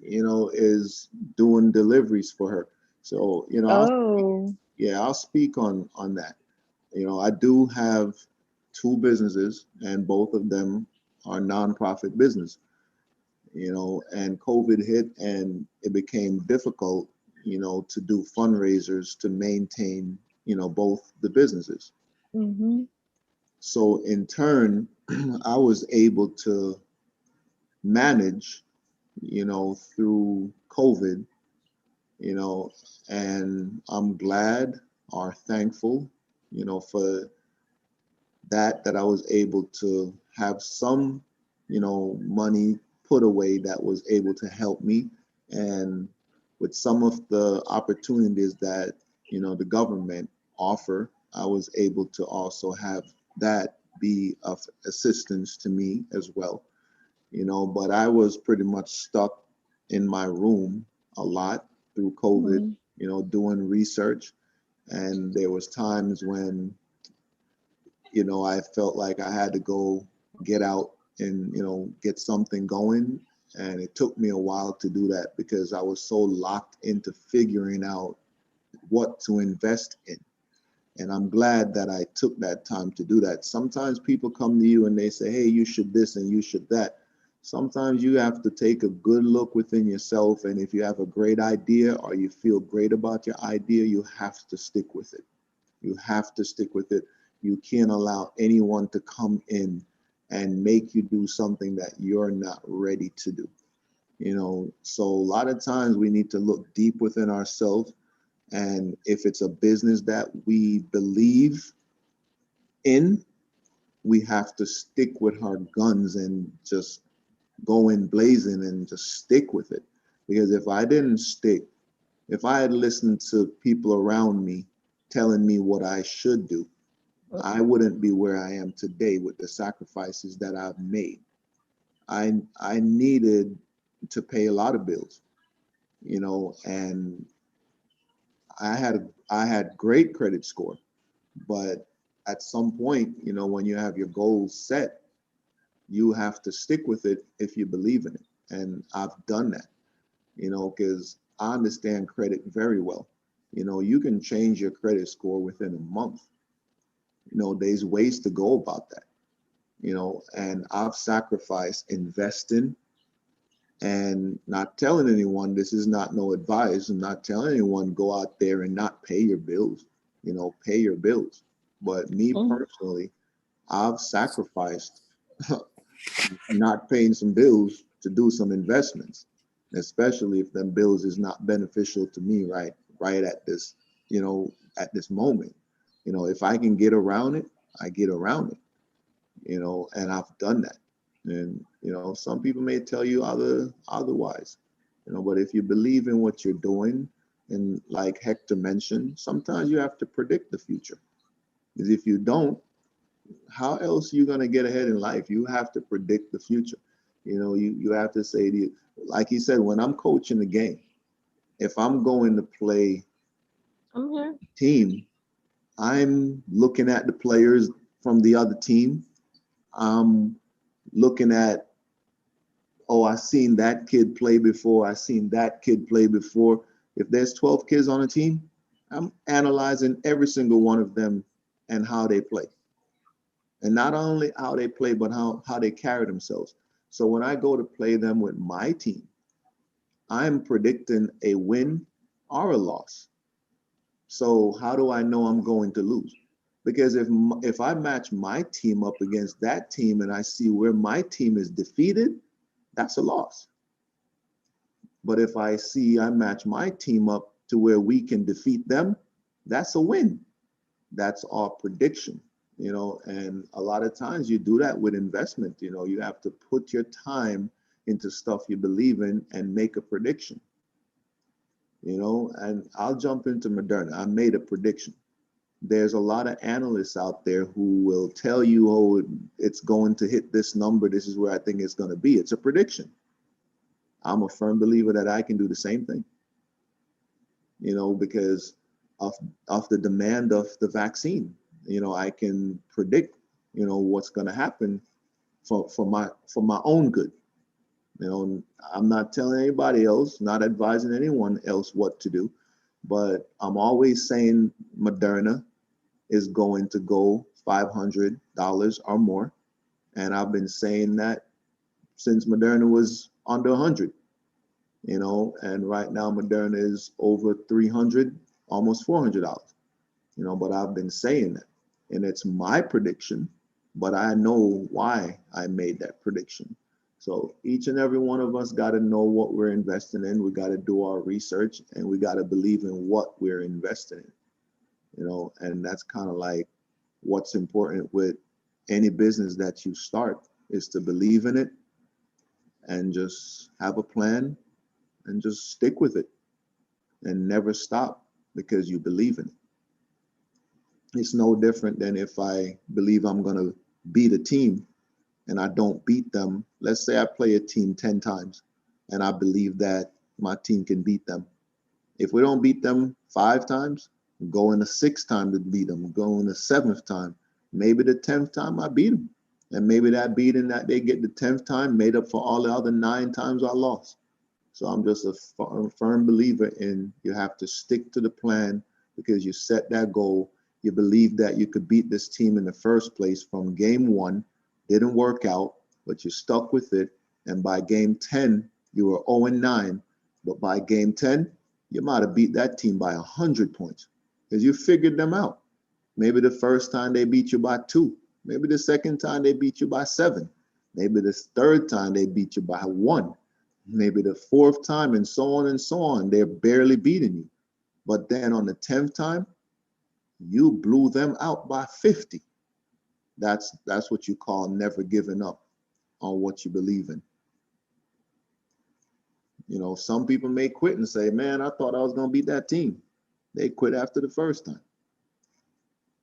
you know, is doing deliveries for her. So, you know, Oh. I'll speak on that. You know, I do have two businesses, and both of them are nonprofit business. and COVID hit, and it became difficult, to do fundraisers to maintain, both the businesses. Mm-hmm. So in turn, I was able to manage, through COVID, and I'm glad or thankful, for that I was able to have some, money put away that was able to help me. And with some of the opportunities that, the government offer, I was able to also have that be of assistance to me as well. But I was pretty much stuck in my room a lot through COVID, Mm-hmm. doing research. And there was times when, I felt like I had to go get out and, get something going. And it took me a while to do that because I was so locked into figuring out what to invest in. And I'm glad that I took that time to do that. Sometimes people come to you and they say, hey, you should this and you should that. Sometimes you have to take a good look within yourself. And if you have a great idea or you feel great about your idea, you have to stick with it. You have to stick with it. You can't allow anyone to come in and make you do something that you're not ready to do. So a lot of times we need to look deep within ourselves. And if it's a business that we believe in, we have to stick with our guns and just go in blazing and just stick with it. Because if I didn't stick, if I had listened to people around me telling me what I should do, I wouldn't be where I am today with the sacrifices that I've made. I needed to pay a lot of bills, and I had great credit score, but at some point, when you have your goals set, you have to stick with it if you believe in it. And I've done that, because I understand credit very well. You can change your credit score within a month. There's ways to go about that, and I've sacrificed investing and not telling anyone. This is not no advice. I'm not telling anyone go out there and not pay your bills, pay your bills. But me personally, I've sacrificed not paying some bills to do some investments, especially if them bills is not beneficial to me right at this, at this moment. If I can get around it, I get around it, and I've done that. And some people may tell you otherwise, but if you believe in what you're doing, and like Hector mentioned, sometimes you have to predict the future. Because if you don't, how else are you going to get ahead in life? You have to predict the future. You have to say, like he said, when I'm coaching the game, if I'm going to play I'm here. team, I'm looking at the players from the other team. I'm looking at, oh, I seen that kid play before. I seen that kid play before. If there's 12 kids on a team, I'm analyzing every single one of them and how they play. And not only how they play, but how they carry themselves. So when I go to play them with my team, I'm predicting a win or a loss. So how do I know I'm going to lose? Because if I match my team up against that team and I see where my team is defeated, that's a loss. But if I see I match my team up to where we can defeat them, that's a win. That's our prediction, and a lot of times you do that with investment. You have to put your time into stuff you believe in and make a prediction, and I'll jump into Moderna. I made a prediction. There's a lot of analysts out there who will tell you, oh, it's going to hit this number. This is where I think it's going to be. It's a prediction. I'm a firm believer that I can do the same thing, because of the demand of the vaccine. I can predict, what's going to happen for my own good. I'm not telling anybody else, not advising anyone else what to do, but I'm always saying Moderna is going to go $500 or more. And I've been saying that since Moderna was under 100, you know, and right now Moderna is over 300, almost $400, you know, but I've been saying that, and it's my prediction, but I know why I made that prediction. So each and every one of us got to know what we're investing in. We got to do our research, and we got to believe in what we're investing in, you know, and that's kind of like what's important with any business that you start, is to believe in it and just have a plan and just stick with it and never stop because you believe in it. It's no different than if I believe I'm going to beat a team and I don't beat them. Let's say I play a team 10 times and I believe that my team can beat them. If we don't beat them 5 times, go in the 6th time to beat them, go in the 7th time, maybe the 10th time I beat them. And maybe that beating that they get the 10th time made up for all the other 9 times I lost. So I'm just a firm believer in you have to stick to the plan because you set that goal. You believe that you could beat this team in the first place from game 1, didn't work out, but you stuck with it. And by game 10, you were 0-9. But by game 10, you might have beat that team by 100 points because you figured them out. Maybe the first time they beat you by 2. Maybe the second time they beat you by 7. Maybe the third time they beat you by 1. Maybe the 4th time, and so on and so on. They're barely beating you. But then on the 10th time, you blew them out by 50. That's what you call never giving up on what you believe in. You know, some people may quit and say, man, I thought I was going to beat that team. They quit after the first time.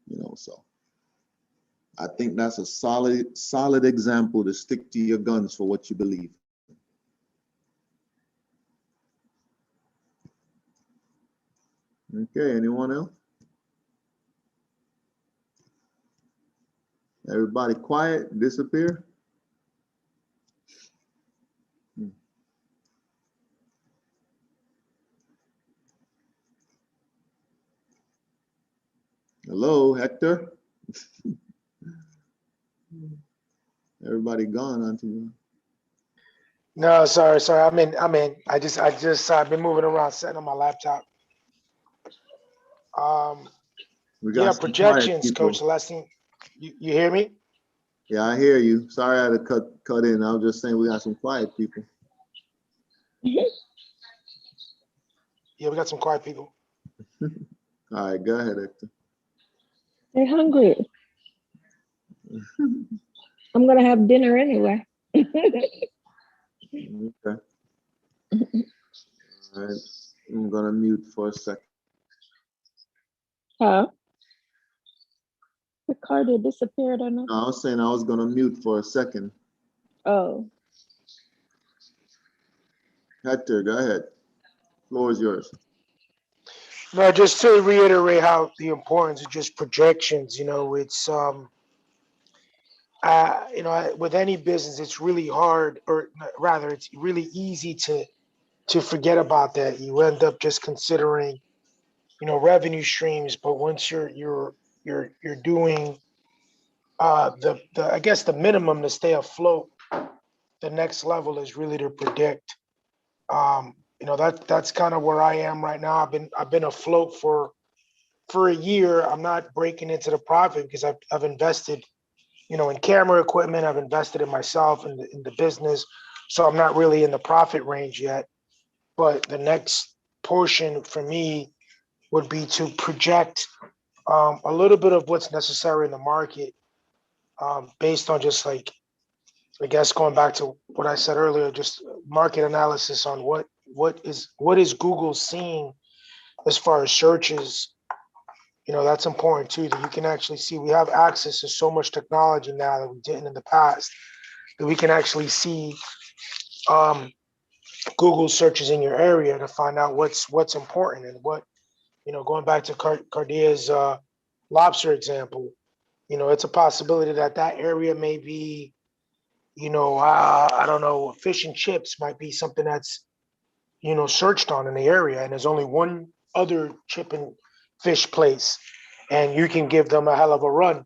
You know, so I think that's a solid example to stick to your guns for what you believe. Okay, anyone else? Everybody quiet, disappear? Hello, Hector? Everybody gone, Auntie. No, sorry. I'm in. I've been moving around, sitting on my laptop. We got Yeah, some quiet projections, people. Coach Celestine. You hear me? Yeah, I hear you. Sorry I had to cut in. I was just saying we got some quiet people. Yeah, we got some quiet people. All right, go ahead, Hector. They're hungry. I'm gonna have dinner anyway. Okay. All right. I'm gonna mute for a second. Huh? Ricardo disappeared or not? No, I was saying I was gonna mute for a second. Oh. Hector, go ahead. Floor is yours. No, just to reiterate how the importance of just projections. It's with any business, it's really hard, or rather, it's really easy to forget about that. You end up just considering, revenue streams, but once you're doing the I guess the minimum to stay afloat, the next level is really to predict. That's kind of where I am right now. I've been afloat for a year. I'm not breaking into the profit because I've invested, in camera equipment. I've invested in myself and in the business, so I'm not really in the profit range yet. But the next portion for me would be to project a little bit of what's necessary in the market, based on just like, I guess, going back to what I said earlier, just market analysis on what is Google seeing as far as searches. That's important too, that you can actually see. We have access to so much technology now that we didn't in the past, that we can actually see um, Google searches in your area to find out what's important and what, going back to Cardia's lobster example. It's a possibility that area may be, I don't know, fish and chips might be something that's, searched on in the area, and there's only one other chip and fish place, and you can give them a hell of a run,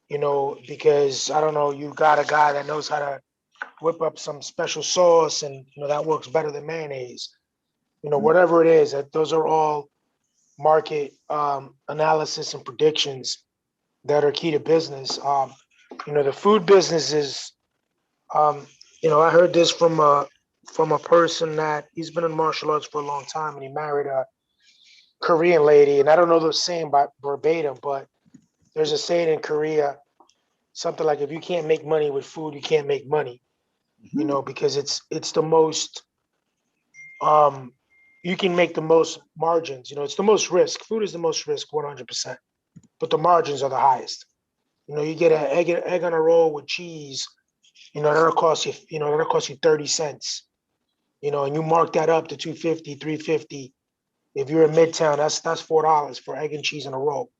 because I don't know, you got a guy that knows how to whip up some special sauce, and that works better than mayonnaise. Whatever it is, those are all market analysis and predictions that are key to business. The food business is, I heard this from a person that he's been in martial arts for a long time, and he married a Korean lady, and I don't know the saying by verbatim, but there's a saying in Korea, something like, if you can't make money with food, you can't make money. Because it's the most, you can make the most margins. It's the most risk. Food is the most risk, 100%, but the margins are the highest. You get an egg on a roll with cheese, that'll cost you 30 cents, and you mark that up to 250, 350. If you're in Midtown, that's $4 for egg and cheese on a roll.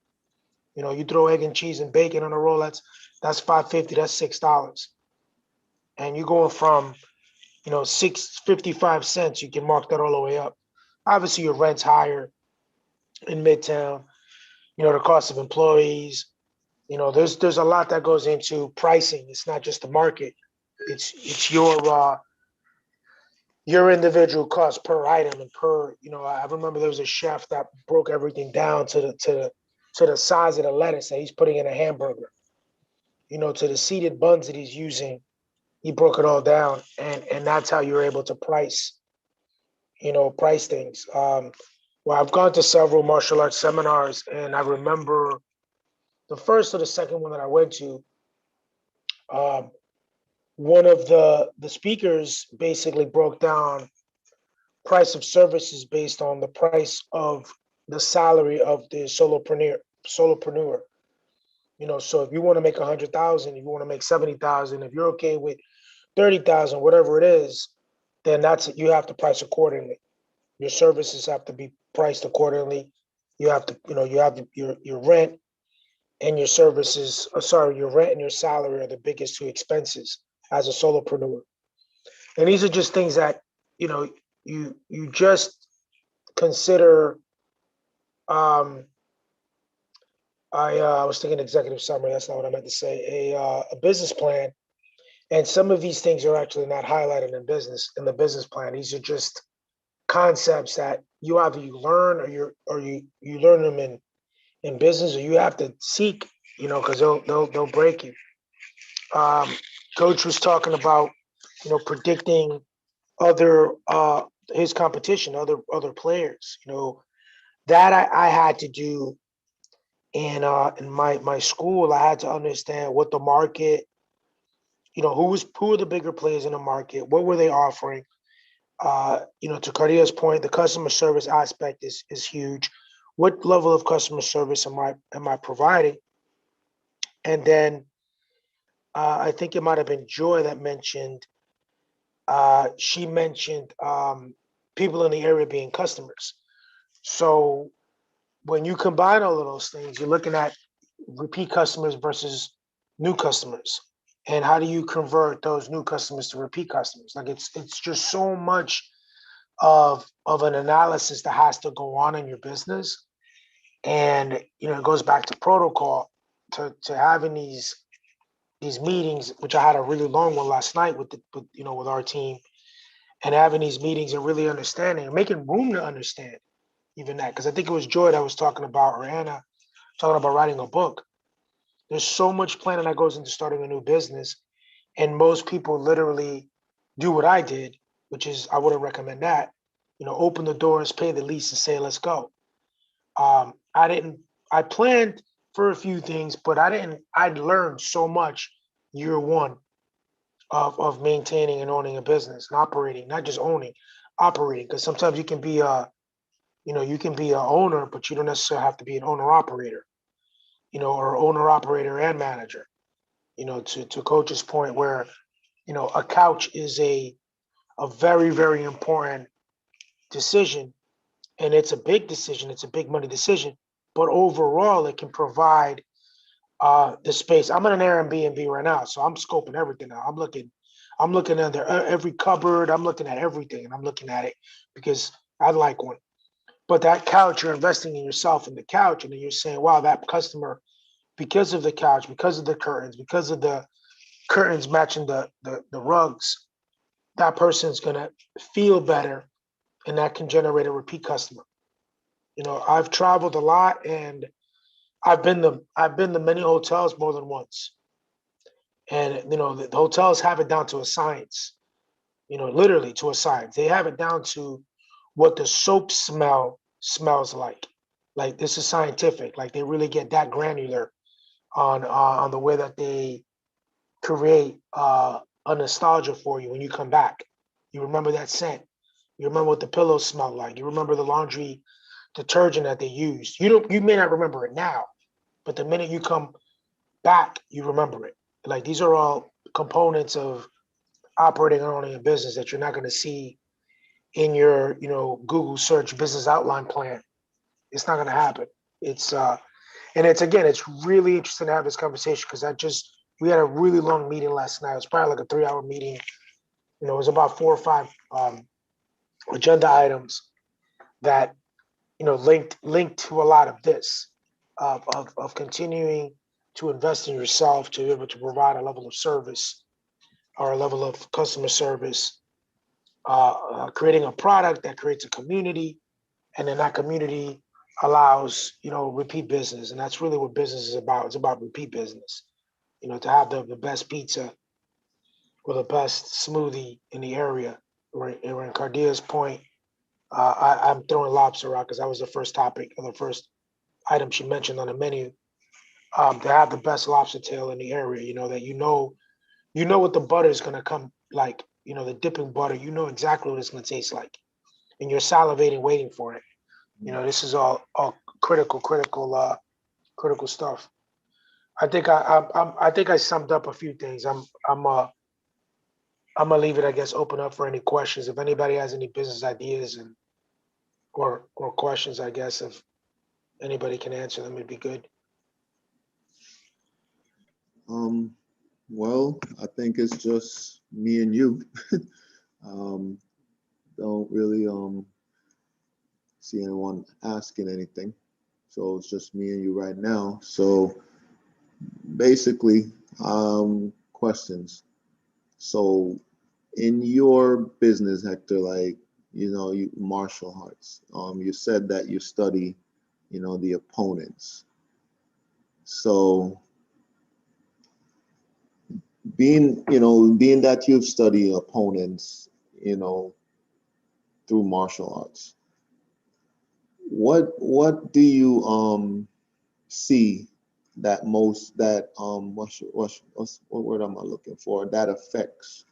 You throw egg and cheese and bacon on a roll, that's 550, that's $6. And you're going from, 6.55 cents, you can mark that all the way up. Obviously your rent's higher in Midtown, the cost of employees, there's a lot that goes into pricing. It's not just the market. It's your individual cost per item and per, I remember there was a chef that broke everything down to the size of the lettuce that he's putting in a hamburger, to the seeded buns that he's using. He broke it all down, and that's how you're able to price things. Well, I've gone to several martial arts seminars, and I remember the first or the second one that I went to, um, one of the speakers basically broke down price of services based on the price of the salary of the solopreneur. So if you want to make 100,000, if you want to make 70,000, if you're okay with 30,000, whatever it is, then you have to price accordingly. Your services have to be priced accordingly. You have to, you have your rent and your services. Your rent and your salary are the biggest two expenses as a solopreneur. And these are just things that you just consider. I was thinking executive summary. That's not what I meant to say. A business plan, and some of these things are actually not highlighted in the business plan. These are just concepts that you either you learn or you learn them in business, or you have to seek. Because they'll break you. Coach was talking about predicting other his competition, other players. That I had to do in my school. I had to understand what the market, who are the bigger players in the market, what were they offering. To Cardia's point, the customer service aspect is huge. What level of customer service am I providing? And then I think it might have been Joy that mentioned. She mentioned people in the area being customers. So when you combine all of those things, you're looking at repeat customers versus new customers, and how do you convert those new customers to repeat customers? Like it's just so much of an analysis that has to go on in your business, and it goes back to protocol, to having these meetings, which I had a really long one last night with our team, and having these meetings and really understanding and making room to understand even that, because I think it was Joy that was talking about, or Anna talking about writing a book. There's so much planning that goes into starting a new business, and most people literally do what I did, which is I wouldn't recommend that. Open the doors, pay the lease, and say, let's go. I didn't. I planned for a few things, but I didn't. I'd learned so much year one of maintaining and owning a business and operating, not just owning, operating. Because sometimes you can be you can be an owner, but you don't necessarily have to be an owner operator, or owner operator and manager. To Coach's point, where a couch is a very, very important decision, and it's a big decision. It's a big money decision, but overall, it can provide the space. I'm in an Airbnb right now, so I'm scoping everything out. I'm looking under every cupboard. I'm looking at everything, and I'm looking at it because I like one. But that couch, you're investing in yourself in the couch, and then you're saying, wow, that customer, because of the couch, because of the curtains, because of the curtains matching the rugs, that person's gonna feel better, and that can generate a repeat customer. I've traveled a lot, and I've been to many hotels more than once, and the hotels have it down to a science. Literally to a science. They have it down to what the soap smells like. Like this is scientific. Like they really get that granular on the way that they create a nostalgia for you when you come back. You remember that scent. You remember what the pillows smell like. You remember the laundry detergent that they used. You may not remember it now, but the minute you come back, you remember it. Like these are all components of operating and owning a business that you're not going to see in your, Google search business outline plan. It's not going to happen. It's and it's again, it's really interesting to have this conversation because we had a really long meeting last night. It was probably like a 3-hour meeting. It was about 4 or 5 agenda items that linked to a lot of this of continuing to invest in yourself to be able to provide a level of service or a level of customer service, creating a product that creates a community, and then that community allows repeat business, and that's really what business is about. It's about repeat business. To have the best pizza or the best smoothie in the area. Or in Cardia's point, I'm throwing lobster out because that was the first topic or the first item she mentioned on the menu. To have the best lobster tail in the area, that what the butter is gonna come like. The dipping butter. Exactly what it's gonna taste like, and you're salivating, waiting for it. This is all critical stuff. I think I summed up a few things. I'm gonna leave it, I guess, open up for any questions. If anybody has any business ideas or questions, I guess if anybody can answer them, it'd be good. Well, I think it's just me and you. um, don't really see anyone asking anything. So it's just me and you right now. So basically, questions. So in your business, Hector, like, you martial arts, you said that you study, the opponents. So being that you've studied opponents, through martial arts, what do you see that most that what word am I looking for, that affects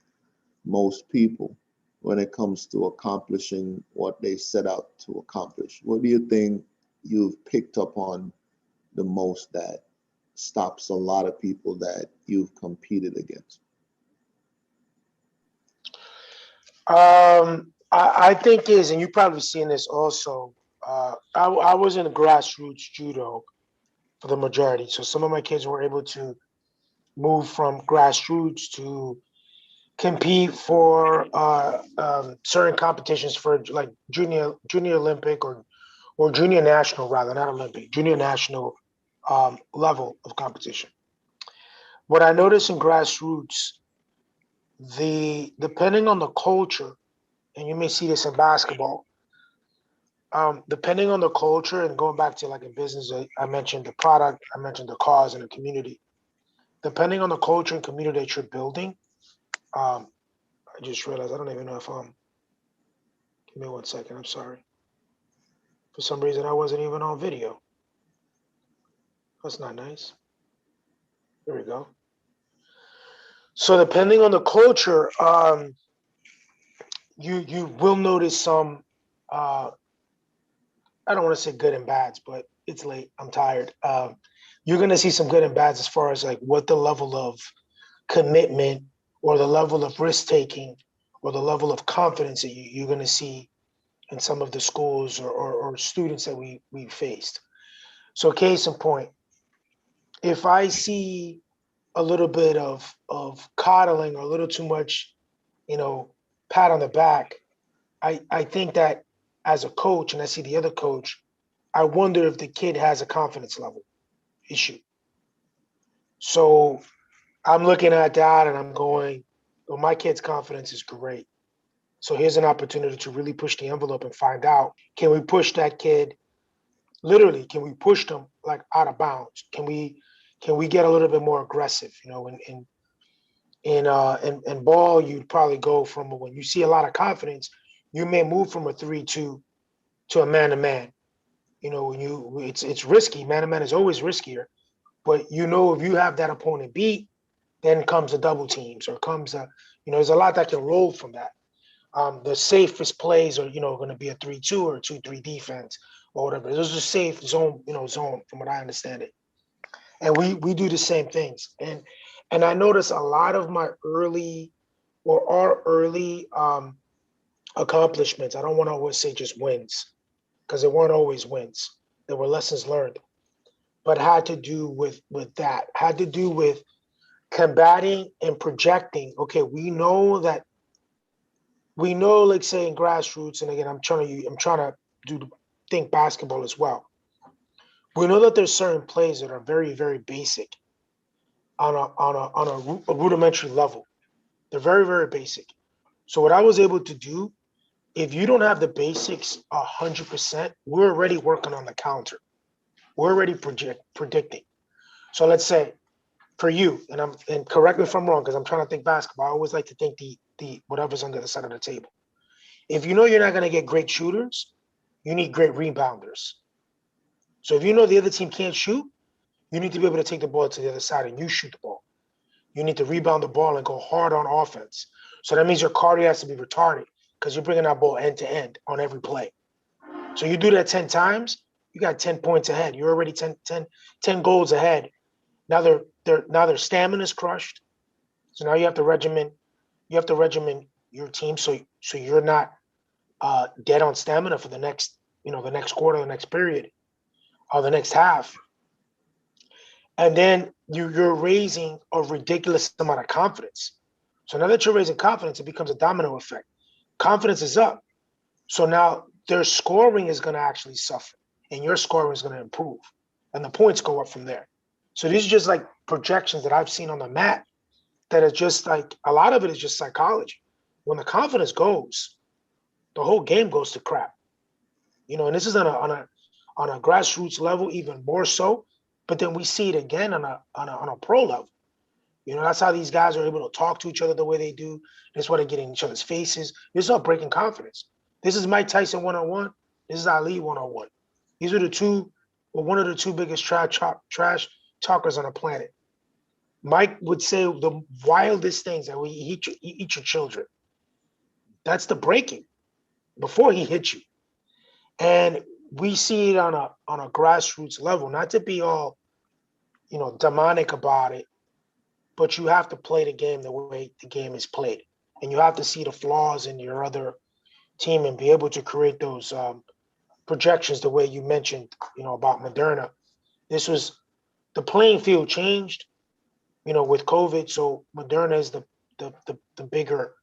most people when it comes to accomplishing what they set out to accomplish? What do you think you've picked up on the most that stops a lot of people that you've competed against? I think and you've probably seen this also. I was in grassroots judo for the majority, so some of my kids were able to move from grassroots to compete for certain competitions for like junior Olympic or junior national, rather, not Olympic, junior national level of competition. What I noticed in grassroots, depending on the culture, and you may see this in basketball, depending on the culture, and going back to like in business, I mentioned the product, I mentioned the cause and the community. Depending on the culture and community that you're building, I just realized I don't even know if give me 1 second. I'm sorry. For some reason, I wasn't even on video. That's not nice. There we go. So depending on the culture, you will notice some. I don't want to say good and bads, but it's late. I'm tired. You're gonna see some good and bads as far as like what the level of commitment or the level of risk taking or the level of confidence that you're gonna see in some of the schools or students that we faced. So case in point, if I see a little bit of coddling or a little too much, pat on the back, I think that as a coach, and I see the other coach, I wonder if the kid has a confidence level issue. So I'm looking at that and I'm going, well, my kid's confidence is great. So here's an opportunity to really push the envelope and find out, can we push that kid? Literally, can we push them like out of bounds? Can we get a little bit more aggressive? In ball, you'd probably go from, when you see a lot of confidence, you may move from a 3-2 to a man-to-man. It's risky. Man-to-man is always riskier. But if you have that opponent beat, then comes the double teams or comes there's a lot that can roll from that. The safest plays are, going to be a 3-2 or a 2-3 defense or whatever. Those are safe zone from what I understand it. And we do the same things. And I notice a lot of my early or our early accomplishments. I don't want to always say just wins, because there weren't always wins. There were lessons learned, but had to do with that. Had to do with combating and projecting. Okay, like say in grassroots, and again, I'm trying to think basketball as well. We know that there's certain plays that are very, very basic on a rudimentary level. They're very, very basic. So what I was able to do, if you don't have the basics 100%, we're already working on the counter. We're already predicting. So let's say for you, and correct me if I'm wrong, because I'm trying to think basketball. I always like to think the whatever's on the other side of the table. If you know you're not going to get great shooters, you need great rebounders. So if you know the other team can't shoot, you need to be able to take the ball to the other side and you shoot the ball. You need to rebound the ball and go hard on offense. So that means your cardio has to be retarded, because you're bringing that ball end to end on every play. So you do that 10 times, you got 10 points ahead. You're already 10 goals ahead. Now their stamina is crushed. So now you have to regimen your team so you're not dead on stamina for the next quarter, the next period, or the next half. And then you're raising a ridiculous amount of confidence. So now that you're raising confidence, it becomes a domino effect. Confidence is up. So now their scoring is going to actually suffer, and your scoring is going to improve, and the points go up from there. So these are just like projections that I've seen on the mat that are just like, a lot of it is just psychology. When the confidence goes, the whole game goes to crap. And this is on a grassroots level, even more so. But then we see it again on a pro level. That's how these guys are able to talk to each other the way they do. That's why they get in each other's faces. This is all breaking confidence. This is Mike Tyson 101. This is Ali 101. These are one of the two biggest trash talkers on the planet. Mike would say the wildest things, that we eat your children. That's the breaking before he hits you. And we see it on a grassroots level, not to be all, demonic about it, but you have to play the game the way the game is played. And you have to see the flaws in your other team and be able to create those projections the way you mentioned, about Moderna. The playing field changed, with COVID. So Moderna is the bigger,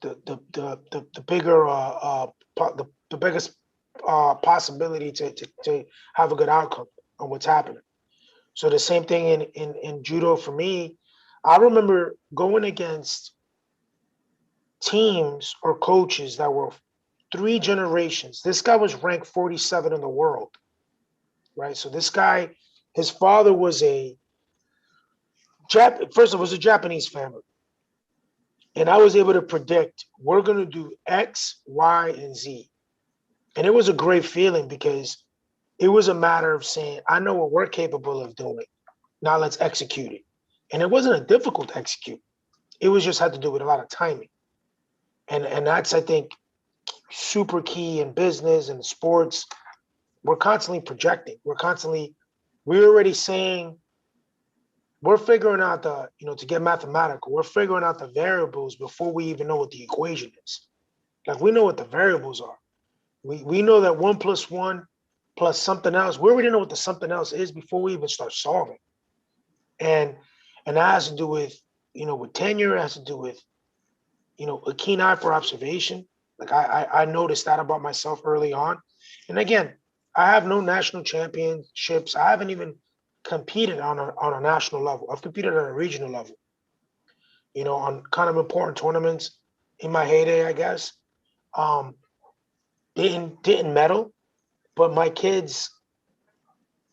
the bigger, the biggest possibility to have a good outcome on what's happening. So the same thing in judo for me. I remember going against teams or coaches that were 3 generations. This guy was ranked 47 in the world, right? So this guy, his father was first of all, it was a Japanese family. And I was able to predict, we're going to do X, Y, and Z. And it was a great feeling, because it was a matter of saying, I know what we're capable of doing. Now let's execute it. And it wasn't a difficult to execute. It was just had to do with a lot of timing. And that's, I think, super key in business and sports. We're constantly projecting. We're already saying, we're figuring out to get mathematical, we're figuring out the variables before we even know what the equation is. Like, we know what the variables are. We know that 1 + 1 plus something else. We already know what the something else is before we even start solving. And that has to do with, with tenure. It has to do with, a keen eye for observation. Like, I noticed that about myself early on. And again, I have no national championships. I haven't even competed on a national level. I've competed on a regional level, on kind of important tournaments in my heyday, I guess. Um, didn't medal, but my kids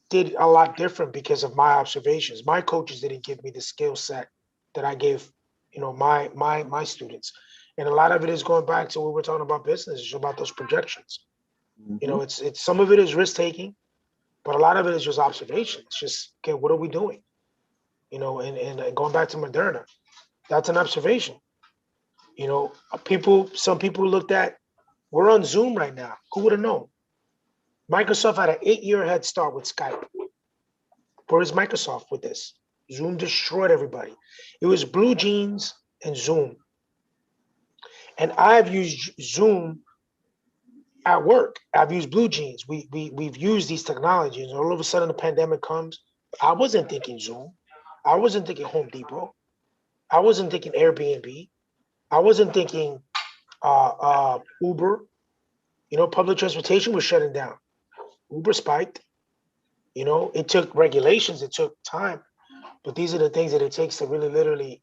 did a lot different because of my observations. My coaches didn't give me the skill set that I gave, my students. And a lot of it is going back to what we're talking about business. It's about those projections. Mhm. It's some of it is risk taking, but a lot of it is just observation. It's just, okay, what are we doing? And going back to Moderna, that's an observation. Some people looked at, we're on Zoom right now. Who would have known? Microsoft had an 8-year head start with Skype. Where is Microsoft with this? Zoom destroyed everybody. It was Blue Jeans and Zoom. And I've used Zoom at work. I've used Blue Jeans. We've used these technologies. All of a sudden the pandemic comes. I wasn't thinking Zoom. I wasn't thinking Home Depot. I wasn't thinking Airbnb. I wasn't thinking Uber. Public transportation was shutting down. Uber spiked. It took regulations. It took time. But these are the things that it takes to really literally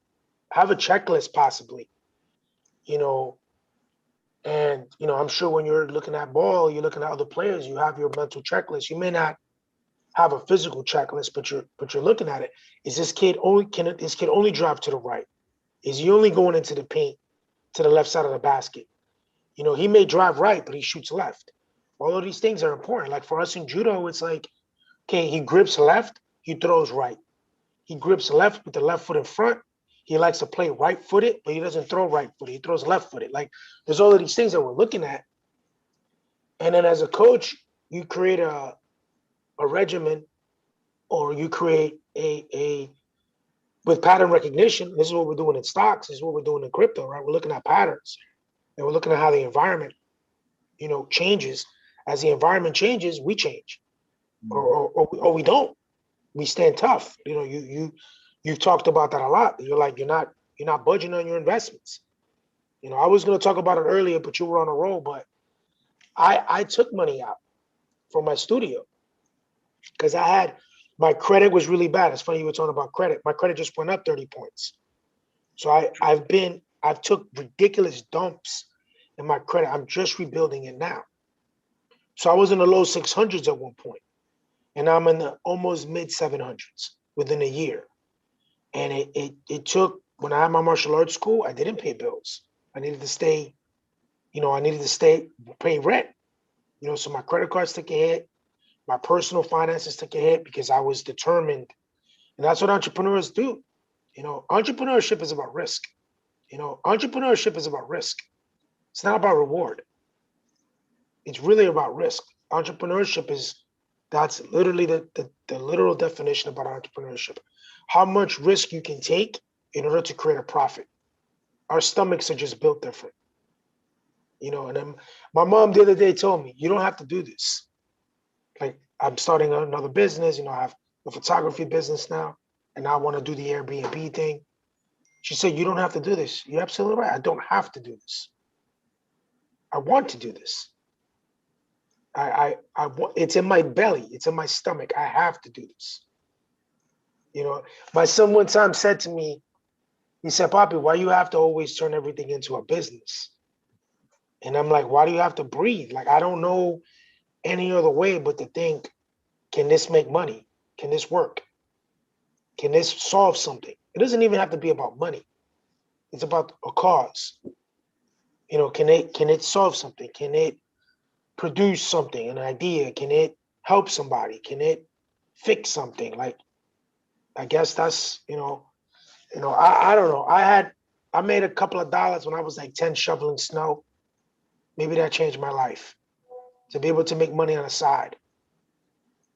have a checklist possibly, you know, and I'm sure when you're looking at ball, you're looking at other players, you have your mental checklist. You may not have a physical checklist, but you're looking at it. Is this kid only can this kid only drive to the right? Is he only going into the paint to the left side of the basket? He may drive right, but he shoots left. All of these things are important. Like for us in judo, it's like, okay, he grips left, he throws right. He grips left with the left foot in front. He likes to play right-footed, but he doesn't throw right-footed. He throws left-footed. Like there's all of these things that we're looking at. And then as a coach, you create a regimen, or you create a with pattern recognition. This is what we're doing in stocks. This is what we're doing in crypto, right? We're looking at patterns, and we're looking at how the environment, changes. As the environment changes, we change, or we don't. We stand tough. You've talked about that a lot. You're like, you're not budging on your investments. I was going to talk about it earlier, but you were on a roll. But I took money out from my studio because my credit was really bad. It's funny you were talking about credit. My credit just went up 30 points. So I've took ridiculous dumps in my credit. I'm just rebuilding it now. So I was in the low 600s at one point, and I'm in the almost mid 700s within a year. And it took, when I had my martial arts school, I didn't pay bills. I needed to stay, pay rent. So my credit cards took a hit, my personal finances took a hit because I was determined. And that's what entrepreneurs do. Entrepreneurship is about risk. Entrepreneurship is about risk. It's not about reward. It's really about risk. Entrepreneurship that's literally the literal definition about entrepreneurship. How much risk you can take in order to create a profit. Our stomachs are just built different. And then my mom the other day told me, you don't have to do this. Like, I'm starting another business, I have a photography business now, and I want to do the Airbnb thing. She said, you don't have to do this. You're absolutely right. I don't have to do this. I want to do this. I want, it's in my belly. It's in my stomach. I have to do this. My son one time said to me, he said, Papi, why you have to always turn everything into a business? And I'm like, why do you have to breathe? Like, I don't know any other way but to think, can this make money? Can this work? Can this solve something? It doesn't even have to be about money. It's about a cause. Can it solve something? Can it produce something, an idea? Can it help somebody? Can it fix something? Like, I guess that's, I don't know. I made a couple of dollars when I was like 10 shoveling snow. Maybe that changed my life, to be able to make money on the side.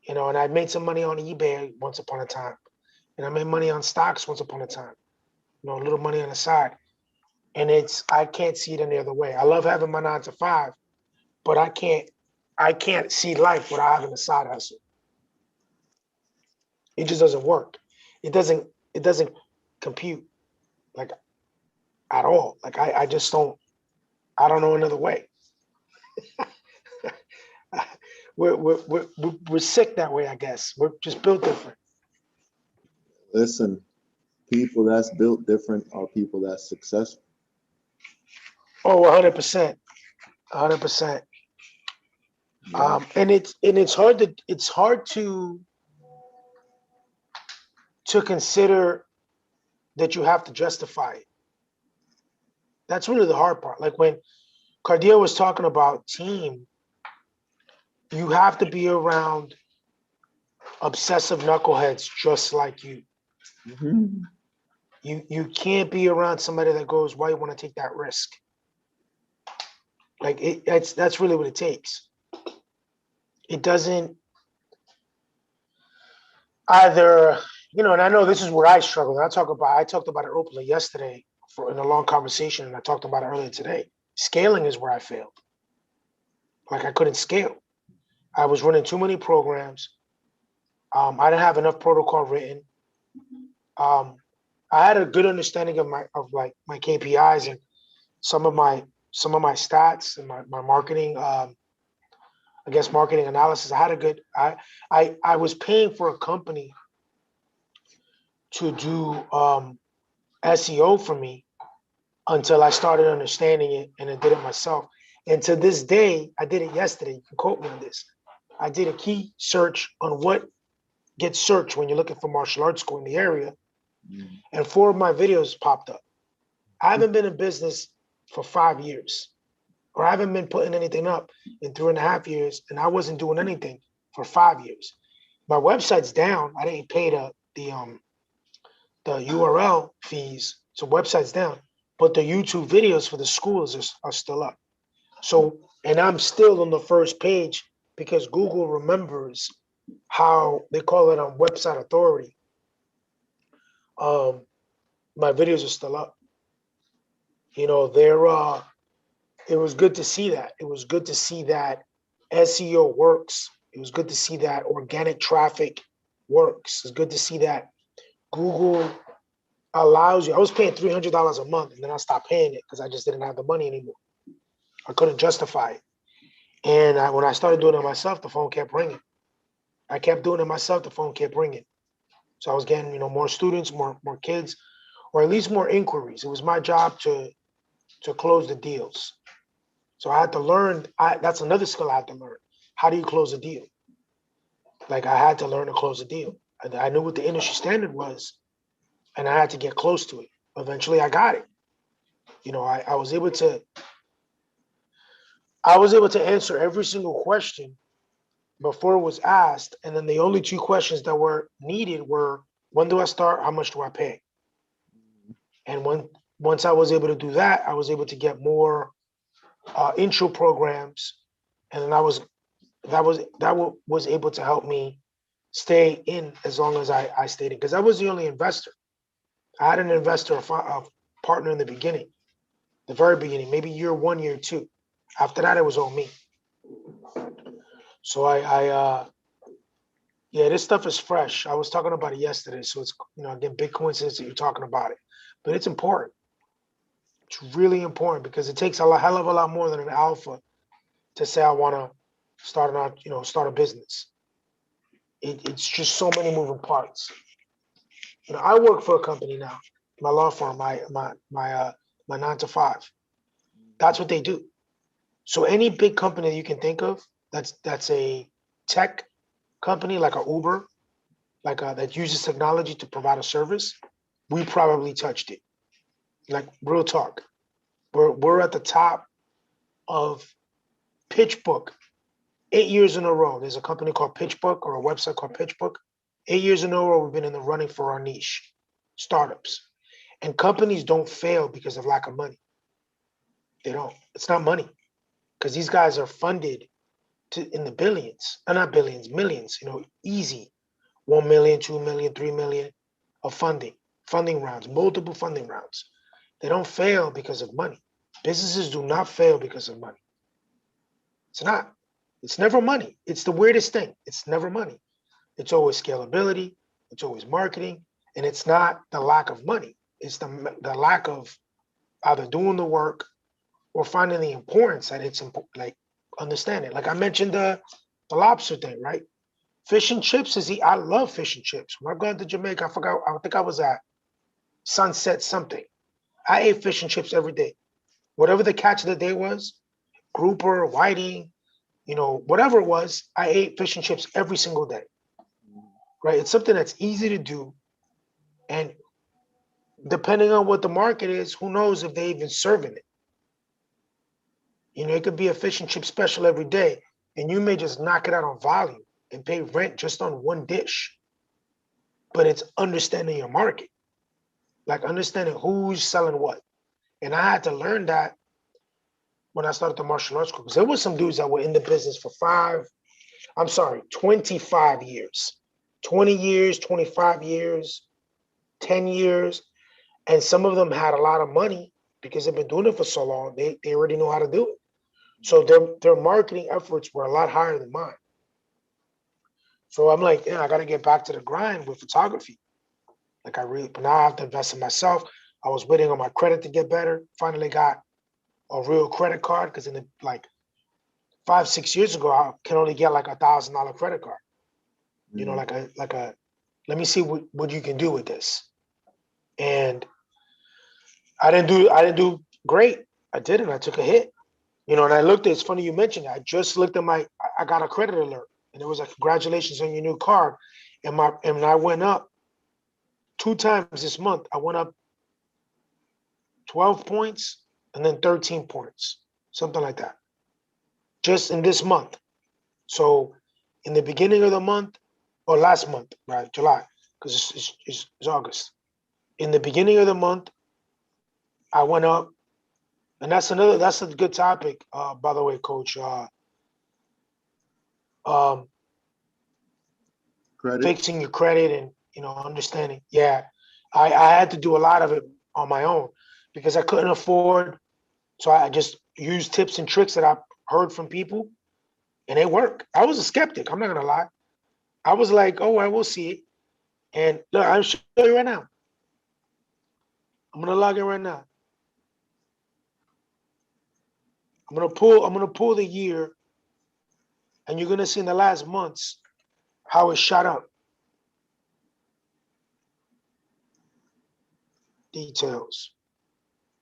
And I made some money on eBay once upon a time. And I made money on stocks once upon a time. A little money on the side. And I can't see it any other way. I love having my 9 to 5, but I can't see life without having a side hustle. It just doesn't work. It doesn't compute, like, at all. Like, I just I don't know another way. We're sick that way, I guess. We're just built different. Listen, people that's built different are people that's successful. Oh, 100%, 100%. Yeah. And it's hard to consider that you have to justify it. That's really the hard part. Like when Cardia was talking about team, you have to be around obsessive knuckleheads just like you. Mhm. You can't be around somebody that goes, why you want to take that risk? Like that's really what it takes. It doesn't either, and I know this is where I struggle. And I talked about it openly yesterday in a long conversation, and I talked about it earlier today. Scaling is where I failed. Like I couldn't scale. I was running too many programs. I didn't have enough protocol written. Um, I had a good understanding of my KPIs and some of my stats and my marketing. I guess marketing analysis. I was paying for a company to do SEO for me until I started understanding it and I did it myself. And to this day, I did it yesterday. You can quote me on this. I did a key search on what gets searched when you're looking for martial arts school in the area, Mhm. and 4 of my videos popped up. I haven't been in business for 5 years, or I haven't been putting anything up in 3.5 years, and I wasn't doing anything for 5 years. My website's down. I didn't pay the URL fees, so website's down, but the YouTube videos for the schools are still up. So, and I'm still on the first page because Google remembers how they call it on website authority. Um, my videos are still up. They're it was good to see that. It was good to see that SEO works. It was good to see that organic traffic works. It's good to see that Google allows you. I was paying $300 a month, and then I stopped paying it because I just didn't have the money anymore. I couldn't justify it. And when I started doing it myself, the phone kept ringing. I kept doing it myself, the phone kept ringing. So I was getting, more students, more kids, or at least more inquiries. It was my job to close the deals. So I had to learn. That's another skill I had to learn. How do you close a deal? Like I had to learn to close a deal. I knew what the industry standard was, and I had to get close to it. Eventually, I got it. I was able to. I was able to answer every single question before it was asked, and then the only 2 questions that were needed were, when do I start? How much do I pay? And once I was able to do that, I was able to get more intro programs, and then was able to help me stay in as long as I stayed in, because I was the only investor. I had an investor, a partner in the beginning, the very beginning, maybe year 1, year 2. After that, it was on me. So yeah, this stuff is fresh. I was talking about it yesterday, so it's again, big coincidence that you're talking about it, but it's important. It's really important because it takes hell of a lot more than an alpha to say I want to start a business. It's just so many moving parts. I work for a company now, my law firm, my 9 to 5. That's what they do. So any big company that you can think of, that's a tech company like a Uber, that uses technology to provide a service, we probably touched it. Like real talk, we're at the top of PitchBook 8 years in a row. There's a company called PitchBook, or a website called PitchBook. 8 years in a row, we've been in the running for our niche, startups. And companies don't fail because of lack of money. They don't. It's not money, because these guys are funded in the billions, not billions, millions. Easy, 1 million, 2 million, 3 million of funding rounds, multiple funding rounds. They don't fail because of money. Businesses do not fail because of money. It's not. It's never money. It's the weirdest thing. It's never money. It's always scalability. It's always marketing, and it's not the lack of money. It's the lack of either doing the work or finding the importance that it's important. Like understand it. Like I mentioned the lobster thing, right? Fish and chips I love fish and chips. When I go to Jamaica, I think I was at Sunset something. I ate fish and chips every day. Whatever the catch of the day was, grouper, whiting, whatever it was, I ate fish and chips every single day. Right? It's something that's easy to do. And depending on what the market is, who knows if they even serving it. It could be a fish and chip special every day, and you may just knock it out on volume and pay rent just on one dish. But it's understanding your market, like understanding who's selling what. And I had to learn that when I started the martial arts school, because there was some dudes that were in the business for 25 years, 20 years, 25 years, 10 years. And some of them had a lot of money because they've been doing it for so long. They already know how to do it. So their marketing efforts were a lot higher than mine. So I'm like, I got to get back to the grind with photography. But now I have to invest in myself. I was waiting on my credit to get better. Finally got a real credit card because in 5-6 years ago, I can only get like $1,000 credit card. Like a let me see what you can do with this. And I didn't do great. I didn't. I took a hit. And I looked at, it's funny you mentioned it. I just looked at I got a credit alert and it was like, congratulations on your new card. And I went up 2 times this month. I went up 12 points and then 13 points, something like that. Just in this month. So in the beginning of the month, or last month, right, July, because it's August. In the beginning of the month, I went up, and that's a good topic, by the way, Coach. Credit. Fixing your credit and understanding. Yeah, I had to do a lot of it on my own because I couldn't afford. So I just used tips and tricks that I heard from people, and they work. I was a skeptic. I'm not gonna lie. I was like, oh, I will see it. And look, I'll show you right now. I'm gonna log in right now. I'm gonna pull the year, and you're gonna see in the last months how it shot up. Details.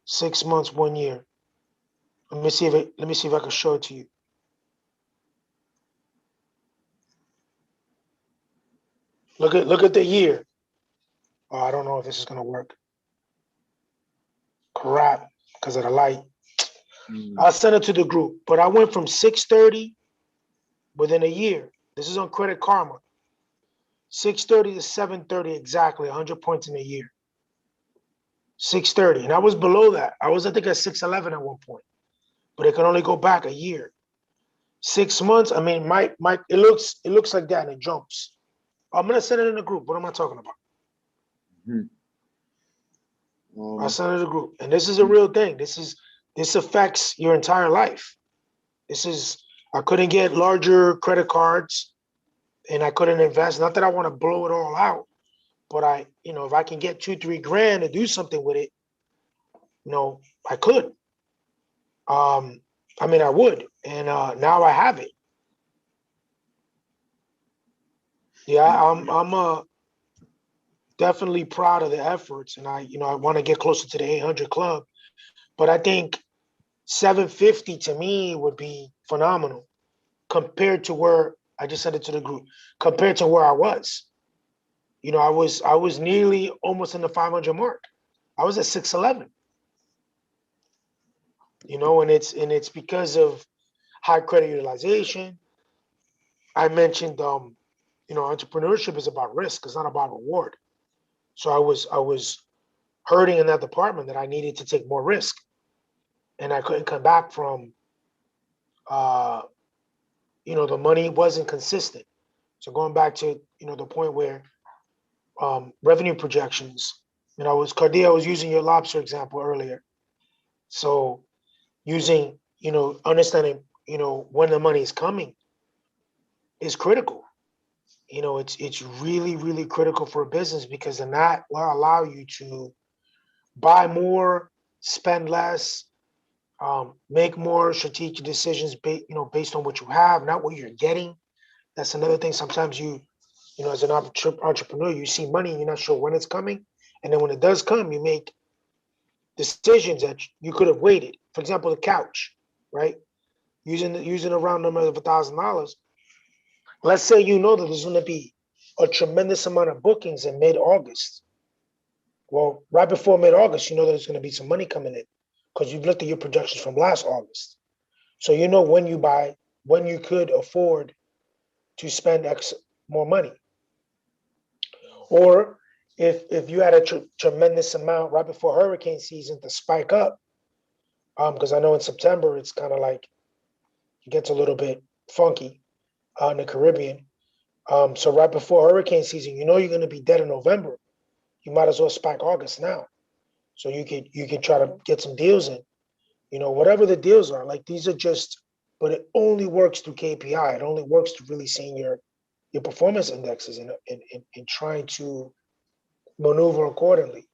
6 months, 1 year. Let me see if I can show it to you. Look at the year. Oh, I don't know if this is gonna work. Crap, because of the light. I'll send it to the group. But I went from 630 within a year. This is on Credit Karma. 630 to 730 exactly, 100 points in a year. 630, and I was below that. I think at 611 at one point, but it can only go back a year. 6 months. I mean, it looks like that, and it jumps. I'm gonna send it in the group. What am I talking about? I sent it in the group, and this is a real thing. This affects your entire life. I couldn't get larger credit cards, and I couldn't invest. Not that I want to blow it all out, but if I can get 2-3 grand to do something with it, I could. I mean, I would, and now I have it. Yeah, I'm definitely proud of the efforts, and I want to get closer to the 800 club. But I think 750 to me would be phenomenal compared to where I just sent it to the group. Compared to where I was, I was nearly almost in the 500 mark. I was at 611. And it's because of high credit utilization. I mentioned, entrepreneurship is about risk. It's not about reward. So I was hurting in that department that I needed to take more risk, and I couldn't come back from, the money wasn't consistent. So going back to, the point where revenue projections, Cardia was using your lobster example earlier. So using, understanding, when the money is coming is critical. It's really, really critical for a business because then that will allow you to buy more, spend less, make more strategic decisions, based on what you have, not what you're getting. That's another thing. Sometimes as an entrepreneur, you see money and you're not sure when it's coming. And then when it does come, you make decisions that you could have waited. For example, the couch, right? Using a round number of $1,000. Let's say you know that there's going to be a tremendous amount of bookings in mid-August. Well, right before mid-August, you know that there's going to be some money coming in because you've looked at your projections from last August. So you know when you buy, when you could afford to spend X more money. Or if you had a tremendous amount right before hurricane season to spike up, because I know in September it's kind of like it gets a little bit funky in the Caribbean. So right before hurricane season, you know you're going to be dead in November. You might as well spike August now, so you can try to get some deals in. Whatever the deals are, like these are just, but it only works through KPI. It only works to really seeing your performance indexes and trying to maneuver accordingly.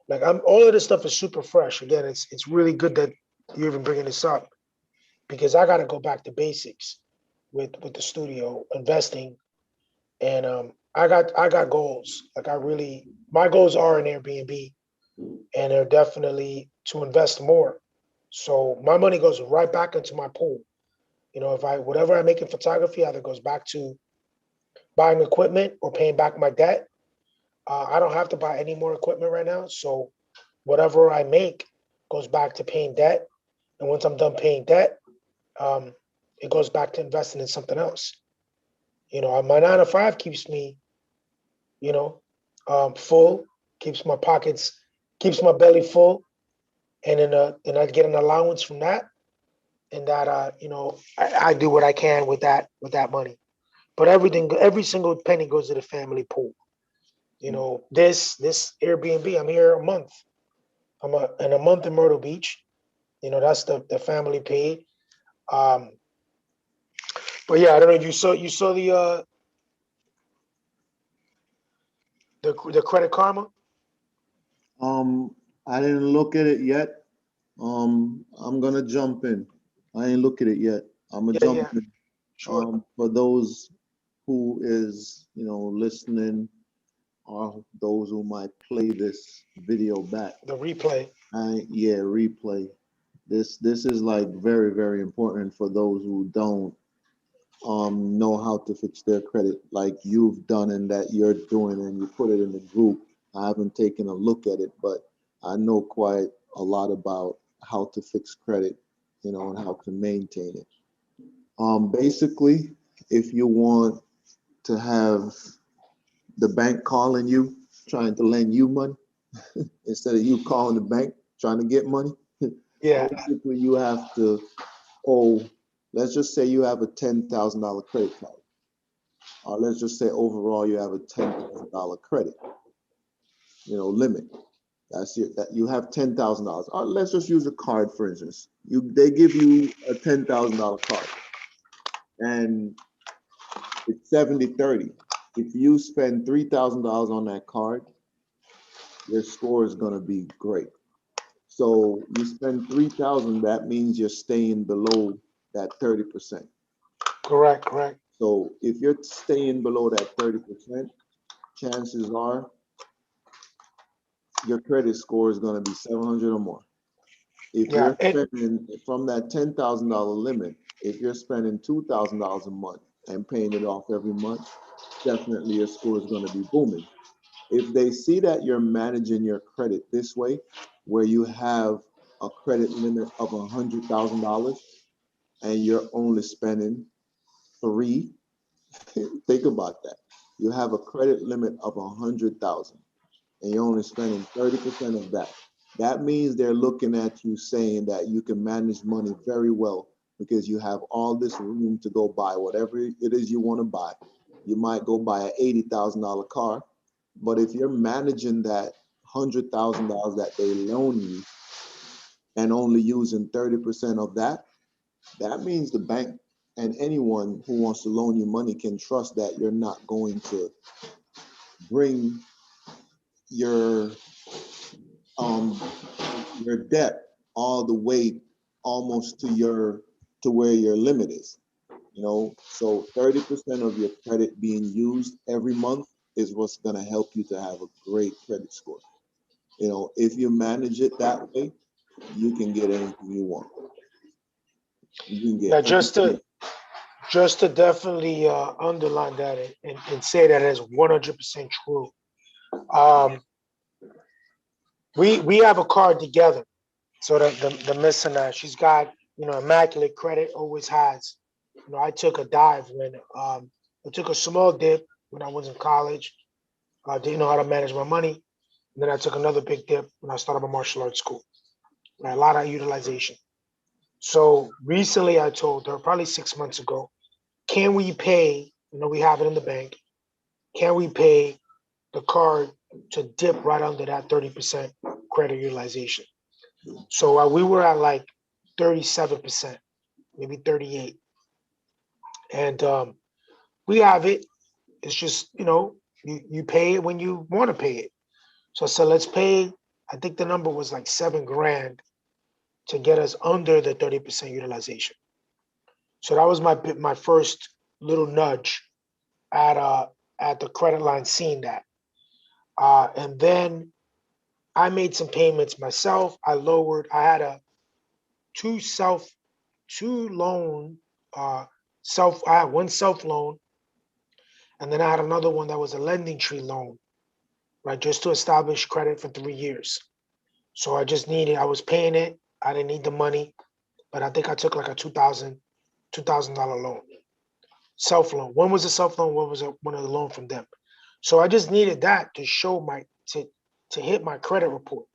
Like all of this stuff is super fresh. Again, it's really good that you're even bringing this up because I got to go back to basics with the studio investing, and I got goals. Like my goals are in Airbnb, and they're definitely to invest more. So my money goes right back into my pool. If whatever I make in photography either goes back to buying equipment or paying back my debt. I don't have to buy any more equipment right now. So whatever I make goes back to paying debt. And once I'm done paying debt, um, it goes back to investing in something else. My 9 to 5 keeps me, you know, full, keeps my pockets, keeps my belly full. And I get an allowance from that. And that, I do what I can with that money. But every single penny goes to the family pool. This Airbnb, I'm here a month. In a month in Myrtle Beach. That's the family paid. Um, but yeah, I don't know. You saw the Credit Karma. I didn't look at it yet. I'm gonna jump in. I ain't look at it yet. I'm gonna Yeah, jump yeah, in. sure. For those who is, listening, or those who might play this video back, The replay. yeah, replay. This is like very, very important for those who don't know how to fix their credit like you've done and that you're doing, and you put it in the group. I haven't taken a look at it, but I know quite a lot about how to fix credit, and how to maintain it. Basically, if you want to have the bank calling you, trying to lend you money, instead of you calling the bank trying to get money, Yeah, basically you have to owe, let's just say you have a $10,000 credit card. Let's just say overall you have a $10,000 credit, limit. That you have $10,000. Let's just use a card for instance. They give you a $10,000 card, and it's 70/30. If you spend $3,000 on that card, your score is gonna be great. So you spend 3,000, that means you're staying below that 30%. correct. So if you're staying below that 30%, chances are your credit score is going to be 700 or more. If Yeah, you're spending from that $10,000 limit, if you're spending $2,000 a month and paying it off every month, definitely your score is going to be booming. If they see that you're managing your credit this way, where you have a credit limit of $100,000 and you're only spending three, think about that. You have a credit limit of 100,000 and you're only spending 30% of that. That means they're looking at you saying that you can manage money very well because you have all this room to go buy whatever it is you want to buy. You might go buy an $80,000 car, but if you're managing that $100,000 that they loan you and only using 30% of that, that means the bank and anyone who wants to loan you money can trust that you're not going to bring your um your debt all the way almost to where your limit is. You know, so 30% of your credit being used every month is what's going to help you to have a great credit score. You know, if you manage it that way, you can get anything you want. You can get Now, anything. just to definitely underline that and say that as 100% true. Um, we have a card together. So the Miss and she's got, you know, immaculate credit, always has. You know, I took a dive when I took a small dip when I was in college. I didn't know how to manage my money. And then I took another big dip when I started my martial arts school. Right, a lot of utilization. So recently I told her, probably 6 months ago, can we pay, you know, we have it in the bank, can we pay the card to dip right under that 30% credit utilization? So we were at like 37%, maybe 38. And we have it. It's just, you know, you pay it when you want to pay it. So I said, let's pay, I think the number was like 7 grand to get us under the 30% utilization. So that was my first little nudge at the credit line, seeing that. And then I made some payments myself. I had a two self, two loan, I had one self loan, and then I had another one that was a lending tree loan, right? Just to establish credit for 3 years. So I was paying it. I didn't need the money, but I think I took like a $2,000 loan, self loan. One was a self loan, one was one of the loan from them. So I just needed that to show to hit my credit report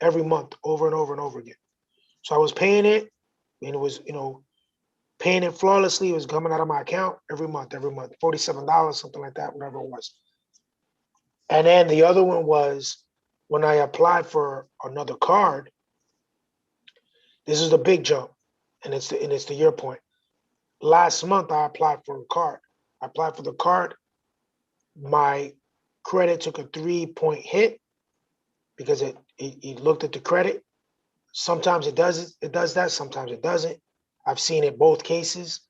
every month over and over and over again. So I was paying it, and it was, you know, paying it flawlessly. It was coming out of my account every month, $47, something like that, whatever it was. And then the other one was when I applied for another card. This is the big jump, and it's the year point. Last month I applied for a card. I applied for the card. My credit took a 3-point hit because it looked at the credit. Sometimes it does that, sometimes it doesn't. I've seen it both cases.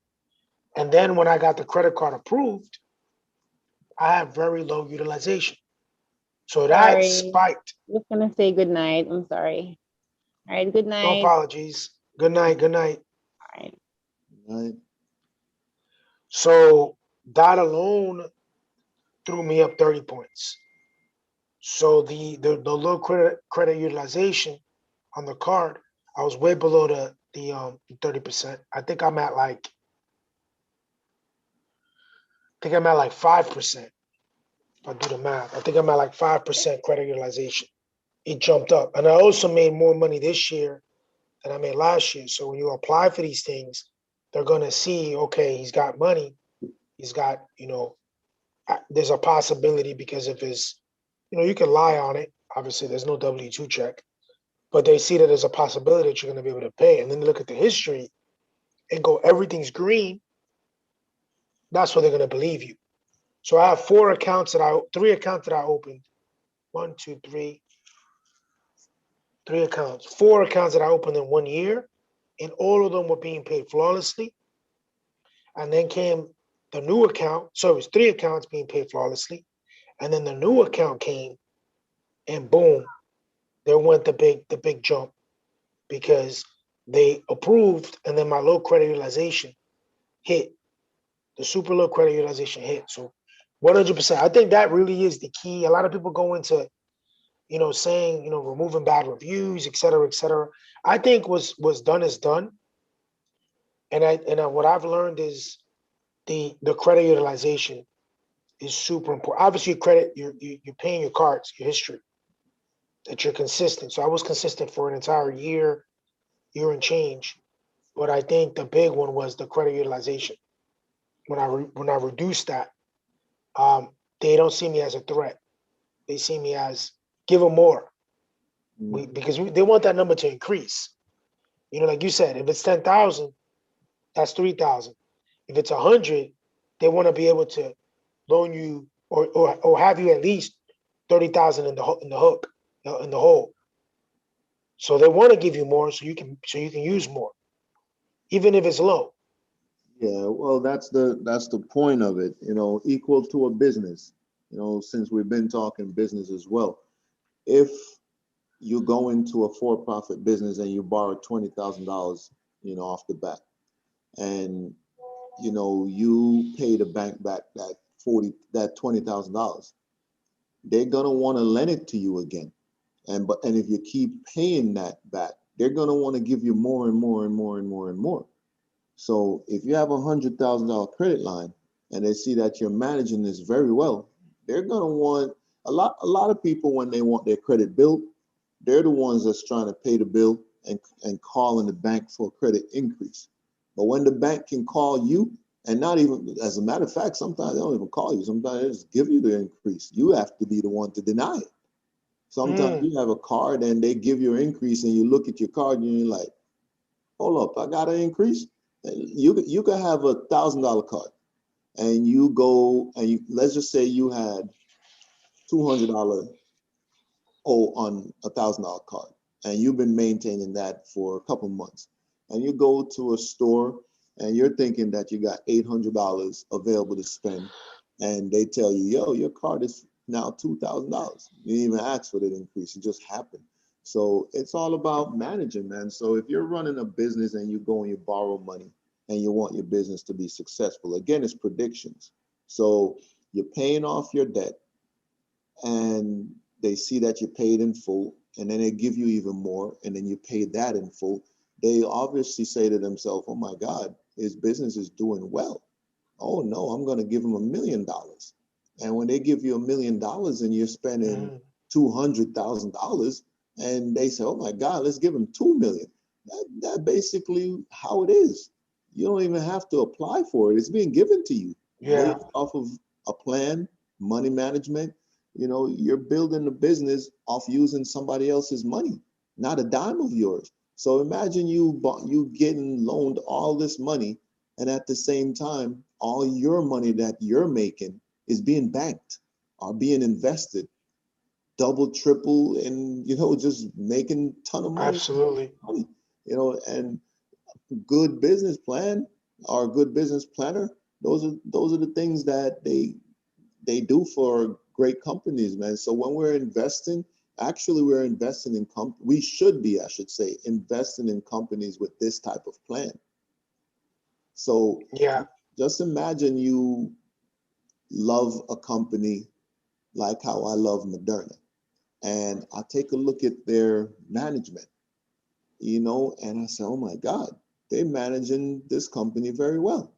And then when I got the credit card approved, I have very low utilization. So that Sorry. spiked. Just gonna say good night. I'm sorry. All right, good No night. apologies. Good night. Good night. All right. Right? So that alone threw me up 30 points. So the low credit utilization on the card, I was way below the 30%. I think I'm at like 5%. If I do the math, I think I'm at like 5% credit utilization. It jumped up. And I also made more money this year than I made last year. So when you apply for these things, they're gonna see, okay, he's got money. He's got, you know, there's a possibility because of his, you know, you can lie on it. Obviously, there's no W-2 check, but they see that there's a possibility that you're gonna be able to pay. And then they look at the history and go, everything's green. That's where they're gonna believe you. So I have 3 accounts that I opened. One, two, three accounts, 4 accounts that I opened in 1 year, and all of them were being paid flawlessly. And then came the new account. So it was 3 accounts being paid flawlessly. And then the new account came, and boom, there went the big jump because they approved, and then my low credit utilization hit. The super low credit utilization hit. So 100%. I think that really is the key. A lot of people go into, you know, saying, you know, removing bad reviews, et cetera, et cetera. I think was done is done. And what I've learned is the credit utilization is super important. Obviously, your credit, you're paying your cards, your history, that you're consistent. So I was consistent for an entire year and change. But I think the big one was the credit utilization. When I reduced that, they don't see me as a threat. They see me as give them more. Because they want that number to increase. You know, like you said, if it's 10,000, that's 3,000. If it's 100, they want to be able to loan you or have you at least 30,000 in the hook, in the hole. So they want to give you more so you can use more, even if it's low. Yeah, well, that's the point of it, equal to a business. Since we've been talking business as well. If you go into a for-profit business and you borrow $20,000, off the bat, and you pay the bank back that $20,000, they're gonna want to lend it to you again. And if you keep paying that back, they're gonna want to give you more and more and more and more and more. So if you have $100,000 credit line and they see that you're managing this very well, they're gonna want a lot of people when they want their credit built, they're the ones that's trying to pay the bill and calling the bank for a credit increase. But when the bank can call you, and not even, as a matter of fact, sometimes they don't even call you. Sometimes they just give you the increase. You have to be the one to deny it. Sometimes Mm, you have a card and they give you an increase and you look at your card and you're like, hold up, I got an increase. You could have $1,000 card and you go and let's just say you had $200 owe on $1,000 card and you've been maintaining that for a couple months, and you go to a store and you're thinking that you got $800 available to spend, and they tell you, yo, your card is now $2,000. You didn't even ask for that increase, it just happened. So it's all about managing, man. So if you're running a business and you go and you borrow money and you want your business to be successful, again, it's predictions. So you're paying off your debt and they see that you paid in full, and then they give you even more, and then you pay that in full. They obviously say to themselves, oh my God, his business is doing well. Oh no, I'm going to give him $1 million. And when they give you $1 million and you're spending mm, $200,000, and they say, oh my God, let's give him 2 million. That basically how it is. You don't even have to apply for it. It's being given to you yeah, based off of a plan, money management. You're building a business off using somebody else's money, not a dime of yours. So imagine you getting loaned all this money, and at the same time, all your money that you're making is being banked or being invested, double, triple, and just making ton of money. absolutely. Money, and good business plan or a good business planner. Those are the things that they do for great companies, man. So when we're investing, actually we're investing in we should be, I should say, investing in companies with this type of plan. So Yeah, just imagine you love a company like how I love Moderna, and I take a look at their management, and I say, oh my God, they're managing this company very well.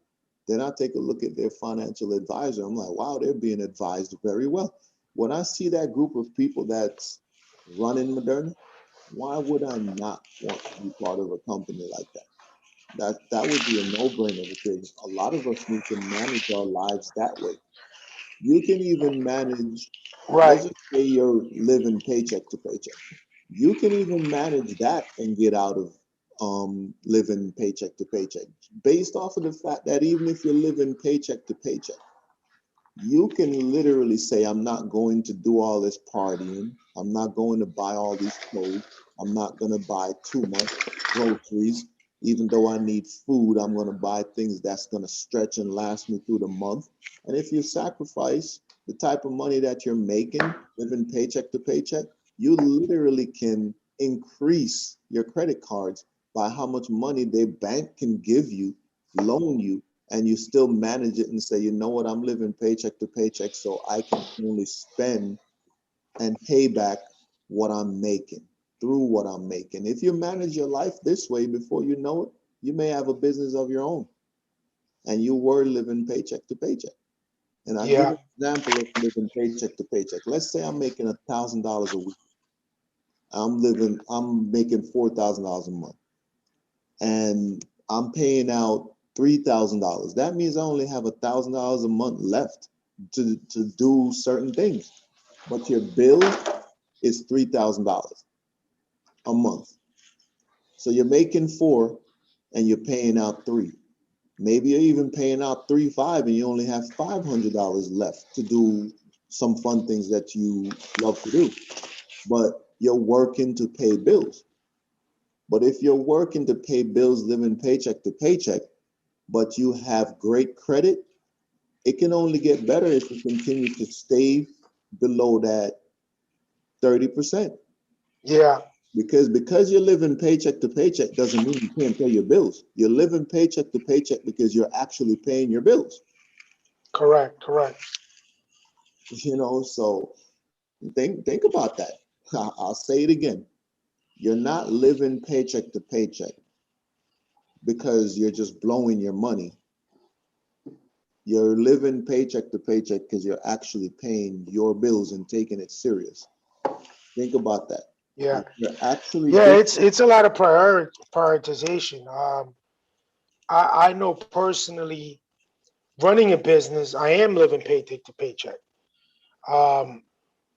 Then I take a look at their financial advisor. I'm like, wow, they're being advised very well. When I see that group of people that's running Moderna, why would I not want to be part of a company like that? That would be a no-brainer, because a lot of us need to manage our lives that way. You can even manage, let's right. just say you're living paycheck to paycheck. You can even manage that and get out of living paycheck to paycheck, based off of the fact that even if you're living paycheck to paycheck, you can literally say, I'm not going to do all this partying. I'm not going to buy all these clothes. I'm not going to buy too much groceries. Even though I need food, I'm going to buy things that's going to stretch and last me through the month. And if you sacrifice the type of money that you're making, living paycheck to paycheck, you literally can increase your credit cards by how much money the bank can give you, loan you, and you still manage it and say, you know what, I'm living paycheck to paycheck, so I can only spend and pay back what I'm making through what I'm making. If you manage your life this way, before you know it, you may have a business of your own, and you were living paycheck to paycheck. And I'll give Yeah, an example of living paycheck to paycheck. Let's say I'm making $1,000 a week. I'm making $4,000 a month, and I'm paying out $3,000. That means I only have $1,000 a month left to do certain things. But your bill is $3,000 a month. So you're making four and you're paying out three. Maybe you're even paying out 3, 5, and you only have $500 left to do some fun things that you love to do. But you're working to pay bills. But if you're working to pay bills living paycheck to paycheck, but you have great credit, it can only get better if you continue to stay below that 30%. Yeah, Because you're living paycheck to paycheck doesn't mean you can't pay your bills. You're living paycheck to paycheck because you're actually paying your bills. correct, correct. So think about that. I'll say it again. You're not living paycheck to paycheck because you're just blowing your money. You're living paycheck to paycheck because you're actually paying your bills and taking it serious. Think about that. Yeah, You're actually yeah. doing. It's a lot of prioritization. I know personally, running a business, I am living paycheck to paycheck. Um,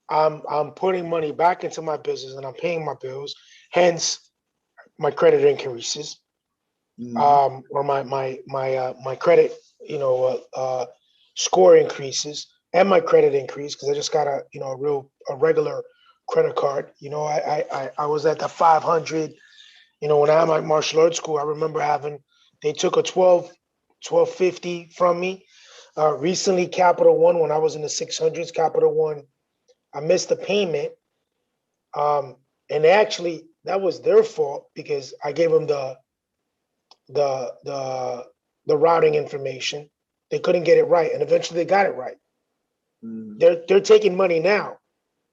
I'm putting money back into my business and I'm paying my bills. Hence, my credit increases, Mhm. or my credit, score increases, and my credit increase because I just got a regular credit card. I was at the 500. When I had my martial arts school, I remember they took a 1250 from me. Recently, Capital One, when I was in the 600s, Capital One, I missed the payment. And actually, that was their fault because I gave them the the the routing information. They couldn't get it right, and eventually they got it right. Mhm. They're taking money now,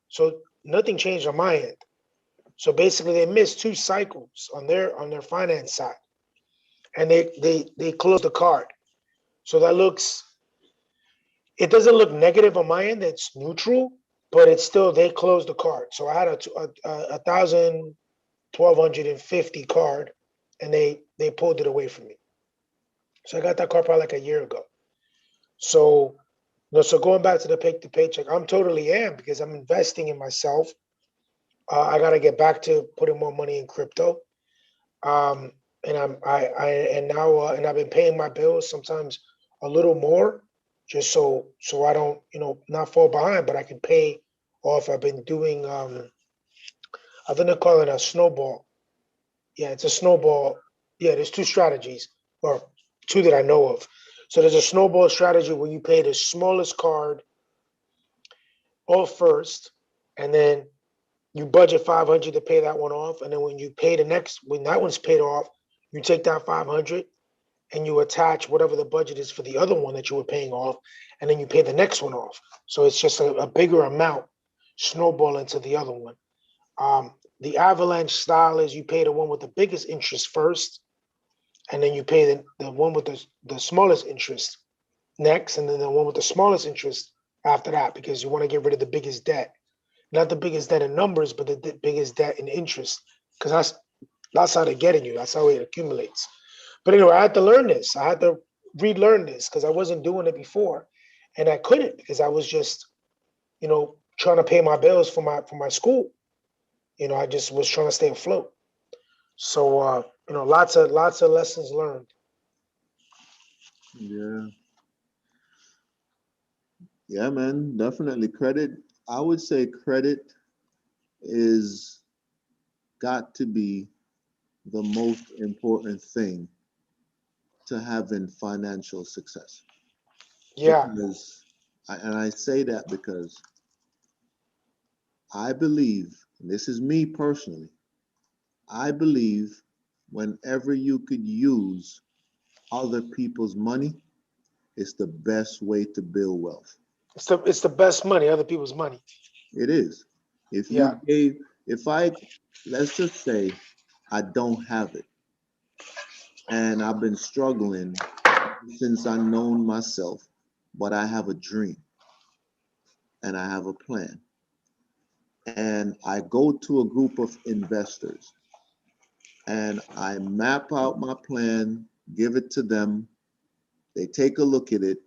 so nothing changed on my end. So basically, they missed two cycles on their finance side, and they closed the card. So it doesn't look negative on my end. It's neutral, but it's still they closed the card. So I had a 1,250 card, and they pulled it away from me. So I got that card probably like a year ago. So so going back to the pay to paycheck, I'm totally am because I'm investing in myself. I got to get back to putting more money in crypto. Um, and and now and I've been paying my bills sometimes a little more, just so I don't not fall behind, but I can pay off. I've been doing I think they call it a snowball. Yeah, it's a snowball. Yeah, there's two strategies, or two that I know of. So there's a snowball strategy where you pay the smallest card off first, and then you budget 500 to pay that one off, and then when that one's paid off, you take that 500 and you attach whatever the budget is for the other one that you were paying off, and then you pay the next one off. So it's just a bigger amount snowball into the other one. The avalanche style is you pay the one with the biggest interest first, and then you pay the one with the smallest interest next, and then the one with the smallest interest after that, because you want to get rid of the biggest debt. Not the biggest debt in numbers, but the biggest debt in interest, because that's how they're getting you. That's how it accumulates. But anyway, I had to learn this. I had to relearn this because I wasn't doing it before, and I couldn't because I was just trying to pay my bills for my school. I just was trying to stay afloat. So lots of lessons learned. Yeah, yeah, man, definitely credit. I would say credit is got to be the most important thing to having financial success. Yeah, Because, and I say that because I believe, and this is me personally, I believe whenever you could use other people's money, it's the best way to build wealth. it's the best money, other people's money. It is. If Yeah, you gave, if I, let's just say I don't have it and I've been struggling since I known myself, but I have a dream and I have a plan. And I go to a group of investors and I map out my plan, give it to them. They take a look at it.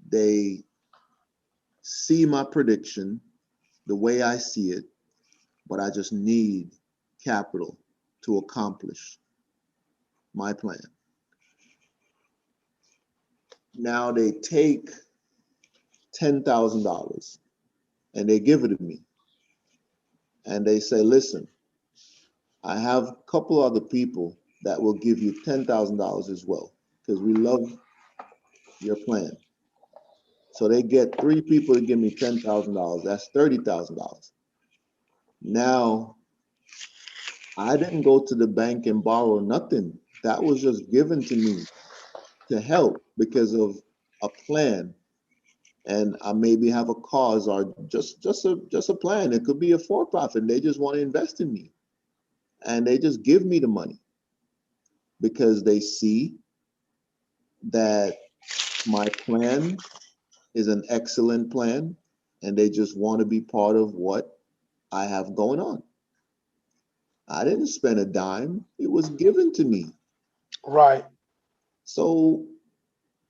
They see my prediction the way I see it, but I just need capital to accomplish my plan. Now they take $10,000 and they give it to me and they say, listen, I have a couple other people that will give you $10,000 as well. because we love your plan. So they get 3 people to give me $10,000. That's $30,000. Now, I didn't go to the bank and borrow nothing. That was just given to me to help because of a plan. And I maybe have a cause or just a plan. It could be a for-profit. They just want to invest in me. And they just give me the money because they see that my plan is an excellent plan and they just want to be part of what I have going on. I didn't spend a dime. It was given to me. Right. So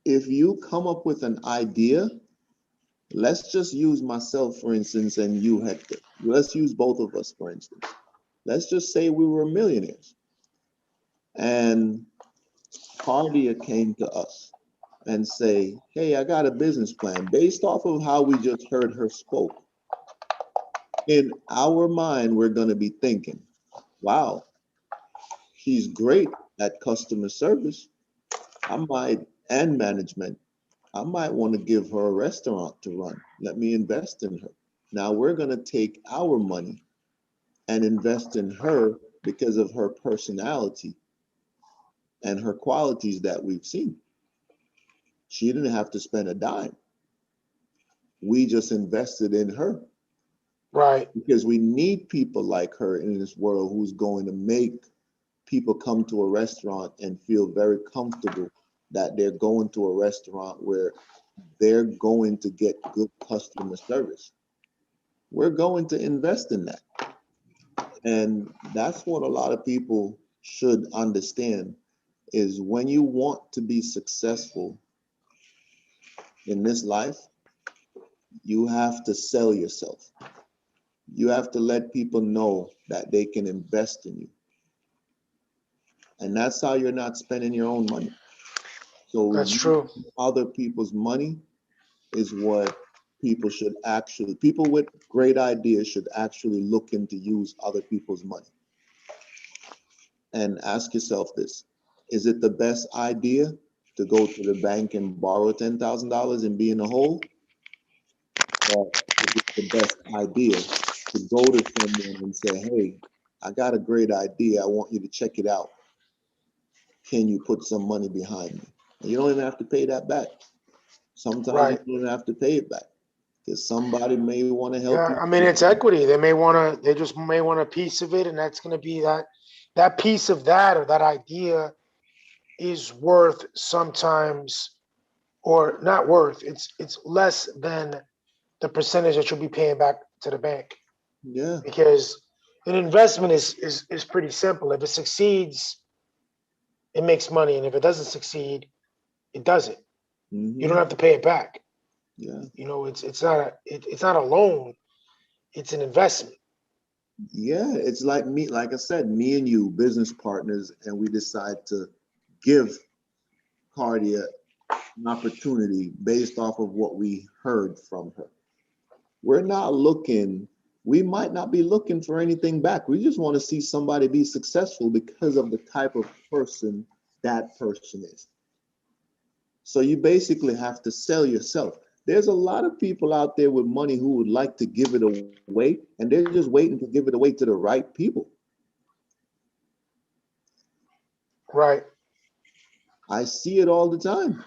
if you come up with an idea, let's just use myself, for instance, and you, Hector. Let's use both of us, for instance. Let's just say we were millionaires and Cardia came to us and say, hey, I got a business plan based off of how we just heard her spoke. In our mind, we're going to be thinking, wow, she's great at customer service. I might, and management. I might want to give her a restaurant to run. Let me invest in her. Now we're going to take our money and invest in her because of her personality and her qualities that we've seen. She didn't have to spend a dime. We just invested in her. Right. Because we need people like her in this world who's going to make people come to a restaurant and feel very comfortable that they're going to a restaurant where they're going to get good customer service. We're going to invest in that. And that's what a lot of people should understand is when you want to be successful in this life, you have to sell yourself. You have to let people know that they can invest in you. And that's how you're not spending your own money. So That's true. other people's money is what people should actually, people with great ideas should actually look into use other people's money. And ask yourself this, is it the best idea to go to the bank and borrow $10,000 and be in the hole? Or is it the best idea to go to someone and say, hey, I got a great idea. I want you to check it out. Can you put some money behind me? And you don't even have to pay that back. Sometimes Right. you don't even have to pay it back because somebody may want to help Yeah. you. I mean, it's equity. They just may want a piece of it, and that's going to be that piece of that or that idea is worth sometimes, or not worth. It's less than the percentage that you'll be paying back to the bank, Yeah. because an investment is pretty simple. If it succeeds, it makes money, and if it doesn't succeed, it doesn't. You don't Mm-hmm. have to pay it back. Yeah. It's not a loan. It's an investment. Yeah. It's like me, like I said, me and you, business partners, and we decide to give Cardia an opportunity based off of what we heard from her. We're not looking, we might not be looking for anything back. We just want to see somebody be successful because of the type of person that person is. So you basically have to sell yourself. There's a lot of people out there with money who would like to give it away, and they're just waiting to give it away to the right people. Right. I see it all the time.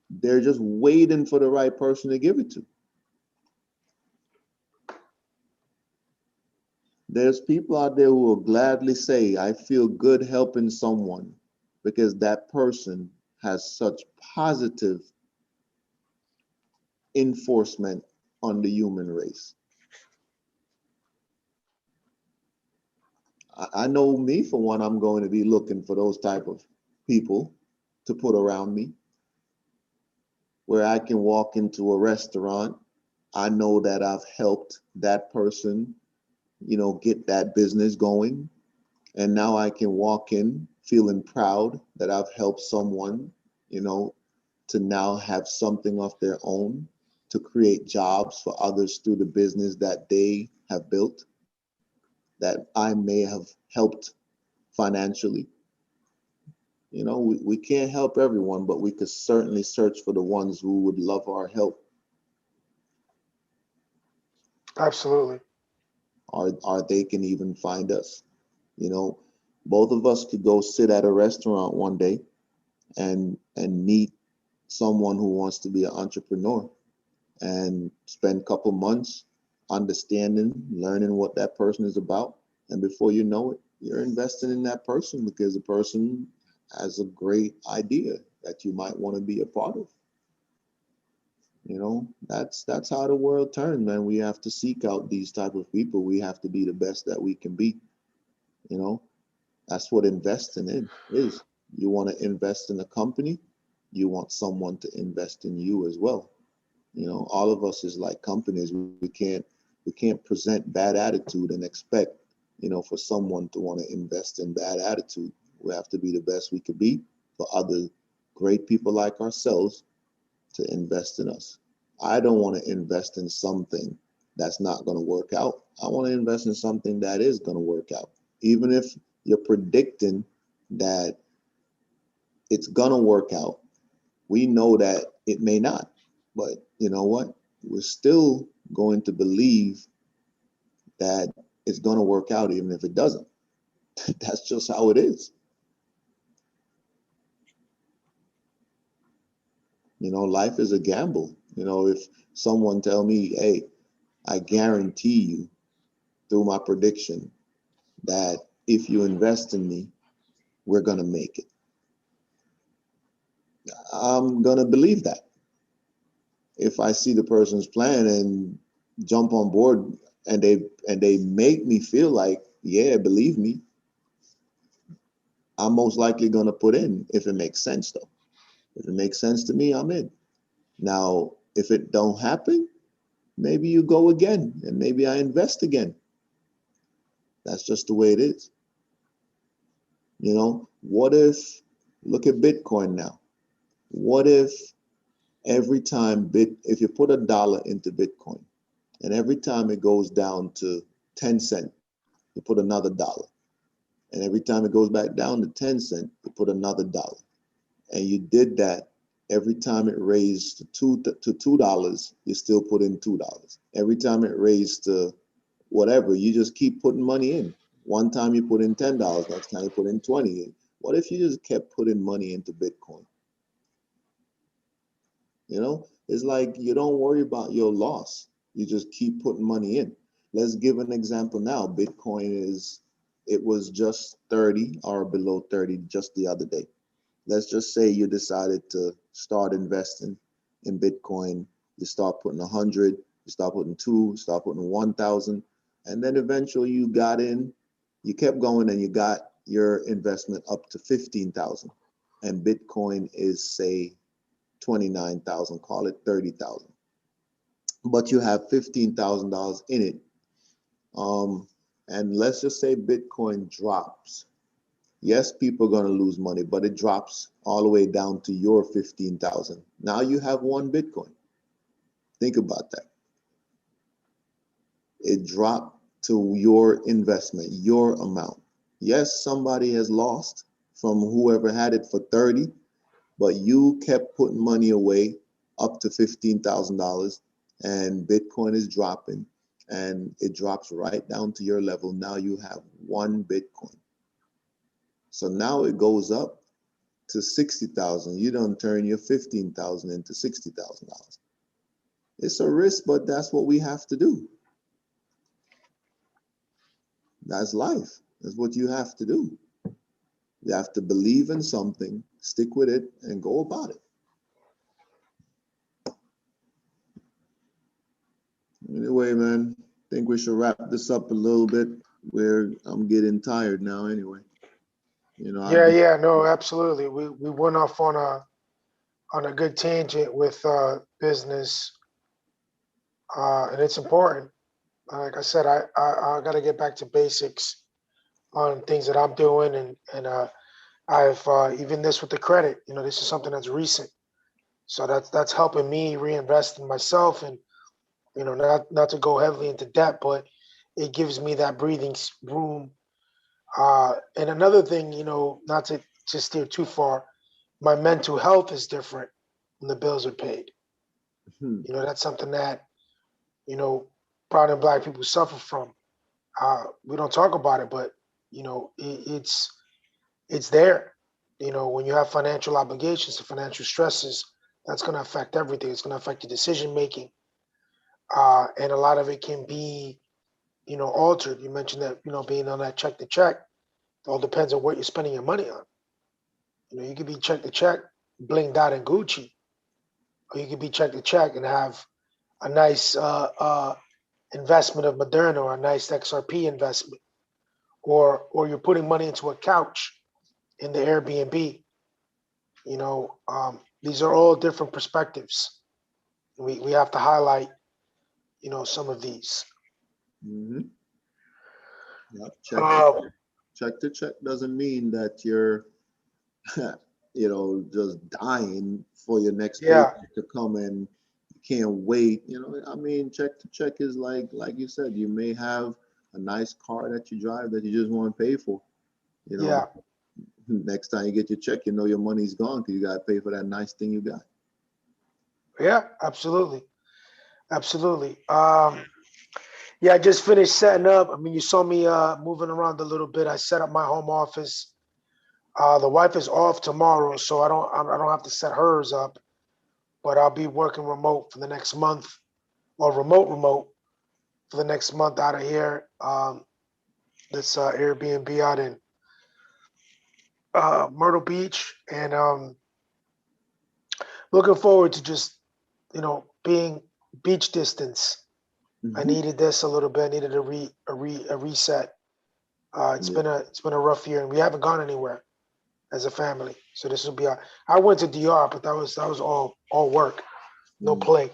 They're just waiting for the right person to give it to. There's people out there who will gladly say, I feel good helping someone because that person has such positive enforcement on the human race. I know me, for one, I'm going to be looking for those type of people to put around me where I can walk into a restaurant. I know that I've helped that person, get that business going. And now I can walk in feeling proud that I've helped someone, to now have something of their own, to create jobs for others through the business that they have built, that I may have helped financially. We can't help everyone, but we could certainly search for the ones who would love our help. Absolutely. Or they can even find us. Both of us could go sit at a restaurant one day and meet someone who wants to be an entrepreneur and spend a couple months understanding, learning what that person is about. And before you know it, you're investing in that person because the person has a great idea that you might want to be a part of. That's how the world turns, man. We have to seek out these type of people. We have to be the best that we can be. You know, that's what investing in is. You want to invest in a company, you want someone to invest in you as well. All of us is like companies. We can't present bad attitude and expect, for someone to want to invest in bad attitude. We have to be the best we could be for other great people like ourselves to invest in us. I don't want to invest in something that's not going to work out. I want to invest in something that is going to work out. Even if you're predicting that it's going to work out, we know that it may not. But you know what? We're still going to believe that it's going to work out even if it doesn't. That's just how it is. Life is a gamble. If someone tell me, hey, I guarantee you through my prediction that if you invest in me, we're going to make it. I'm going to believe that. If I see the person's plan and jump on board and they make me feel like, yeah, believe me, I'm most likely going to put in if it makes sense though. If it makes sense to me, I'm in. Now, if it don't happen, maybe you go again and maybe I invest again. That's just the way it is. What if, look at Bitcoin now. What if every time if you put $1 into Bitcoin and every time it goes down to 10 cents, you put another dollar. And every time it goes back down to 10 cents, you put another dollar. And you did that every time it raised to $2, you still put in $2. Every time it raised to whatever, you just keep putting money in. One time you put in $10, next time you put in 20. What if you just kept putting money into Bitcoin? It's like you don't worry about your loss. You just keep putting money in. Let's give an example now. Bitcoin it was just 30 or below 30 just the other day. Let's just say you decided to start investing in Bitcoin. You start putting 100, you start putting 2, start putting 1,000. And then eventually you got in, you kept going and you got your investment up to 15,000. And Bitcoin is, say, 29,000, call it 30,000. But you have $15,000 in it. And let's just say Bitcoin drops. Yes, people are going to lose money, but it drops all the way down to your 15,000. Now you have one Bitcoin. Think about that. It dropped to your investment, your amount. Yes, somebody has lost from whoever had it for 30, but you kept putting money away up to $15,000 and Bitcoin is dropping and it drops right down to your level. Now you have one Bitcoin. So now it goes up to 60,000. You don't turn your 15,000 into $60,000. It's a risk, but that's what we have to do. That's life. That's what you have to do. You have to believe in something, stick with it, and go about it. Anyway, man, I think we should wrap this up a little bit. I'm getting tired now anyway. Yeah, no, absolutely. We went off on a good tangent with business, and it's important. Like I said, I got to get back to basics on things that I'm doing, and I've even this with the credit. This is something that's recent, so that's helping me reinvest in myself, and not to go heavily into debt, but it gives me that breathing room. And another thing, not to to steer too far, my mental health is different when the bills are paid. Mhm. That's something that, you know, brown and black people suffer from. We don't talk about it, but it's there. When you have financial obligations and financial stresses, that's going to affect everything. It's going to affect your decision making, and a lot of it can be, altered. You mentioned that, being on that check to check. It all depends on what you're spending your money on. You could be check to check, blinged out and Gucci, or you could be check to check and have a nice investment of Moderna or a nice XRP investment, or you're putting money into a couch in the Airbnb. These are all different perspectives. We have to highlight, some of these. Mhm. Yep. Um, Check to check doesn't mean that you're, just dying for your next yeah, paycheck to come and you can't wait. I mean, check to check is like you said, you may have a nice car that you drive that you just want to pay for. You know, yeah, next time you get your check, your money's gone because you got to pay for that nice thing you got. yeah, absolutely, absolutely. Yeah, I just finished setting up. I mean, you saw me moving around a little bit. I set up my home office. The wife is off tomorrow, so I don't have to set hers up. But I'll be working remote for the next month, or remote for the next month out of here. This Airbnb out in Myrtle Beach, and looking forward to just being beach distance. I Hmm. needed this a little bit. I needed a reset. It's Yeah. been a rough year, and we haven't gone anywhere as a family. So this will be I went to DR, but that was all work, no Mm. play.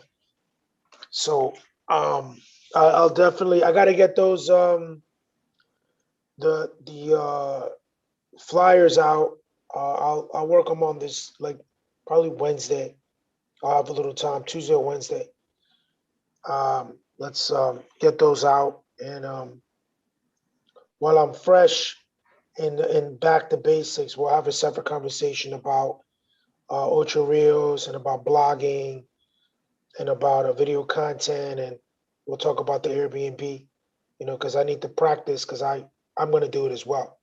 So I'll definitely, I got to get those the flyers out. I'll work them on this, like, probably Wednesday. I'll have a little time, Tuesday or Wednesday. Let's get those out, and while I'm fresh and back to basics, we'll have a separate conversation about ultra reels and about blogging and about video content, and we'll talk about the Airbnb. Because I need to practice, because I'm going to do it as well.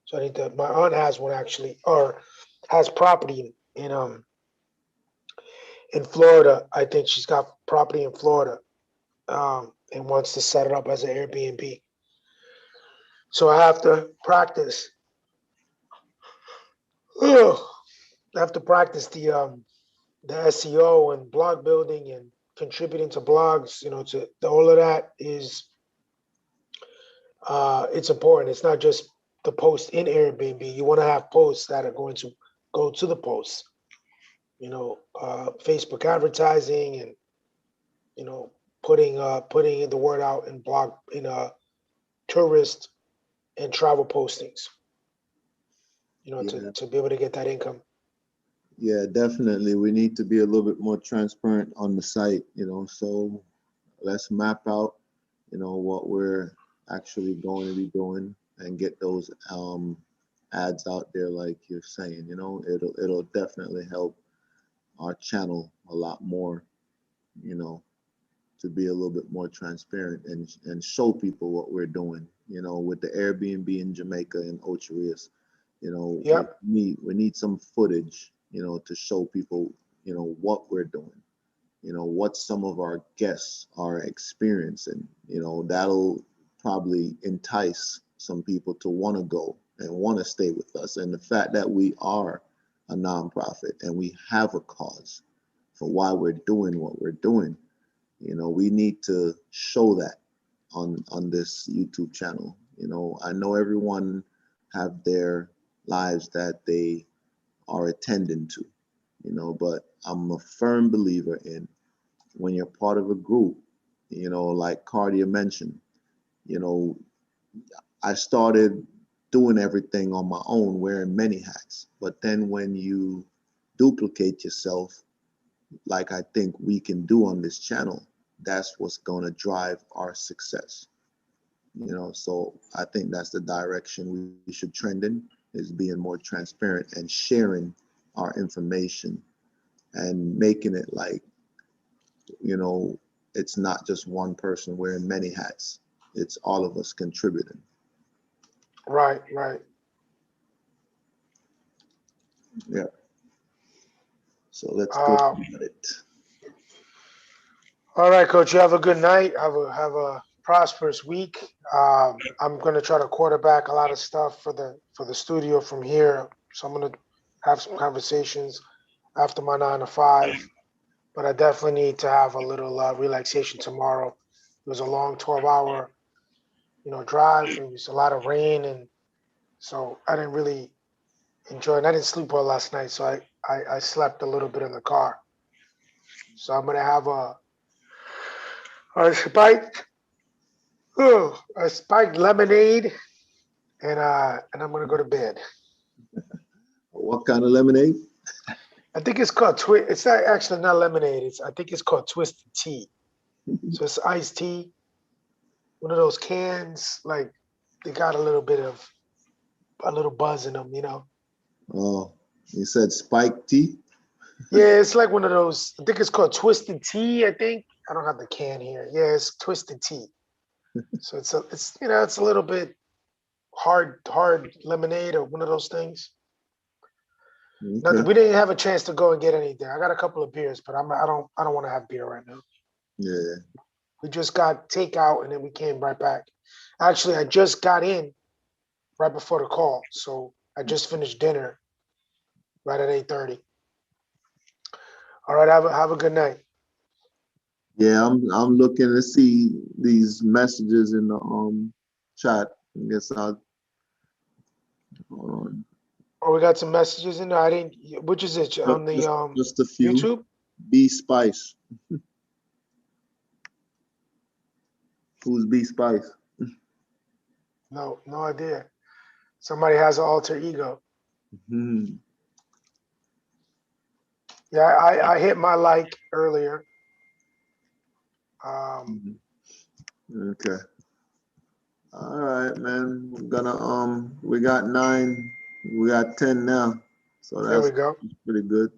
So I need to. My aunt has one, actually, or has property in Florida. I think she's got property in Florida, and wants to set it up as an Airbnb. So I have to practice. Ugh. I have to practice the SEO and blog building and contributing to blogs. To all of that is it's important. It's not just the post in Airbnb. You want to have posts that are going to go to the posts. Facebook advertising, and you know putting the word out in blog in tourist and travel postings. To Yeah. to be able to get that income. Yeah, definitely. We need to be a little bit more transparent on the site, so let's map out, what we're actually going to be doing and get those ads out there like you're saying, it'll definitely help our channel a lot more, you know, to be a little bit more transparent and show people what we're doing, with the Airbnb in Jamaica and Ocho Rios. Yep. We need some footage, to show people, what we're doing, what some of our guests are experiencing. That'll probably entice some people to want to go and want to stay with us. And the fact that we are a nonprofit and we have a cause for why we're doing what we're doing, we need to show that on this YouTube channel. I know everyone have their lives that they are attending to, but I'm a firm believer in when you're part of a group, like Cardia mentioned, you know, I started doing everything on my own, wearing many hats. But then when you duplicate yourself, like I think we can do on this channel, that's what's going to drive our success. So I think that's the direction we should trend in. is being more transparent and sharing our information and making it like, you know, it's not just one person wearing many hats. It's all of us contributing. Right, right. Yeah. So let's go at it. All right, Coach. You have a good night. Have a prosperous week. I'm gonna try to quarterback a lot of stuff for the studio from here. So I'm gonna have some conversations after my 9 to 5. But I definitely need to have a little relaxation tomorrow. It was a long 12-hour, drive. It was a lot of rain, and so I didn't really enjoy it. I didn't sleep well last night, so I slept a little bit in the car. So I'm gonna have a spiked a spiked lemonade, and I'm gonna go to bed. What kind of lemonade? I think it's called twist. It's not actually not lemonade. I think it's called twisted tea. So it's iced tea. One of those cans, like they got a little buzz in them, Oh, you said spiked tea? Yeah, it's like one of those. I think it's called twisted tea. I think I don't have the can here. Yeah, it's twisted tea. So it's a little bit hard lemonade or one of those things. Okay. We didn't have a chance to go and get anything. I got a couple of beers, but I don't want to have beer right now. Yeah. We just got takeout and then we came right back. Actually, I just got in right before the call, so I just finished dinner right at 8:30. All right, have a good night. Yeah, I'm looking to see these messages in the chat. I guess I'll hold on. Oh, we got some messages in there. I didn't. Which is it on the Just a few. YouTube? B Spice. Who's B Spice? No idea. Somebody has an alter ego. Hmm. Yeah, I hit my like earlier. Okay. All right, man. We're gonna we got 9, we got 10 now. So There we that's go. pretty good.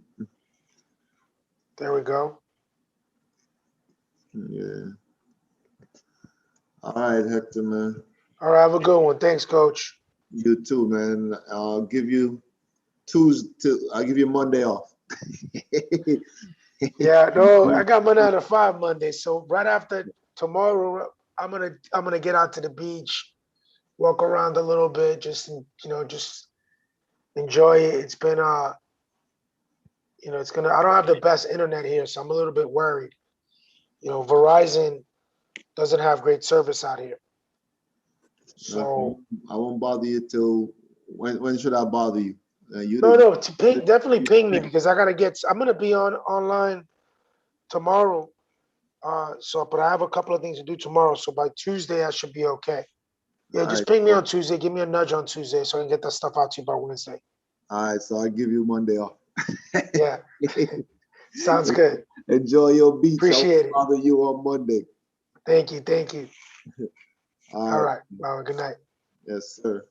There we go. Yeah. All right, Hector, man. All right, have a good one. Thanks, Coach. You too, man. I'll give you I'll give you Monday off. Yeah, no, I got my 9 to 5 Monday. So right after tomorrow, I'm gonna get out to the beach, walk around a little bit, just enjoy it. It's been I don't have the best internet here, so I'm a little bit worried. Verizon doesn't have great service out here. So I won't bother you till when should I bother you? no, definitely ping me because I'm gonna be online tomorrow. But I have a couple of things to do tomorrow. So by Tuesday I should be okay. Yeah, All just right, ping me on Tuesday. Give me a nudge on Tuesday so I can get that stuff out to you by Wednesday. all right, so I give you Monday off. Yeah. Sounds good. Enjoy your beach. Appreciate it. I'll bother you on Monday. Thank you. All All right. right. Well, good night. Yes, sir.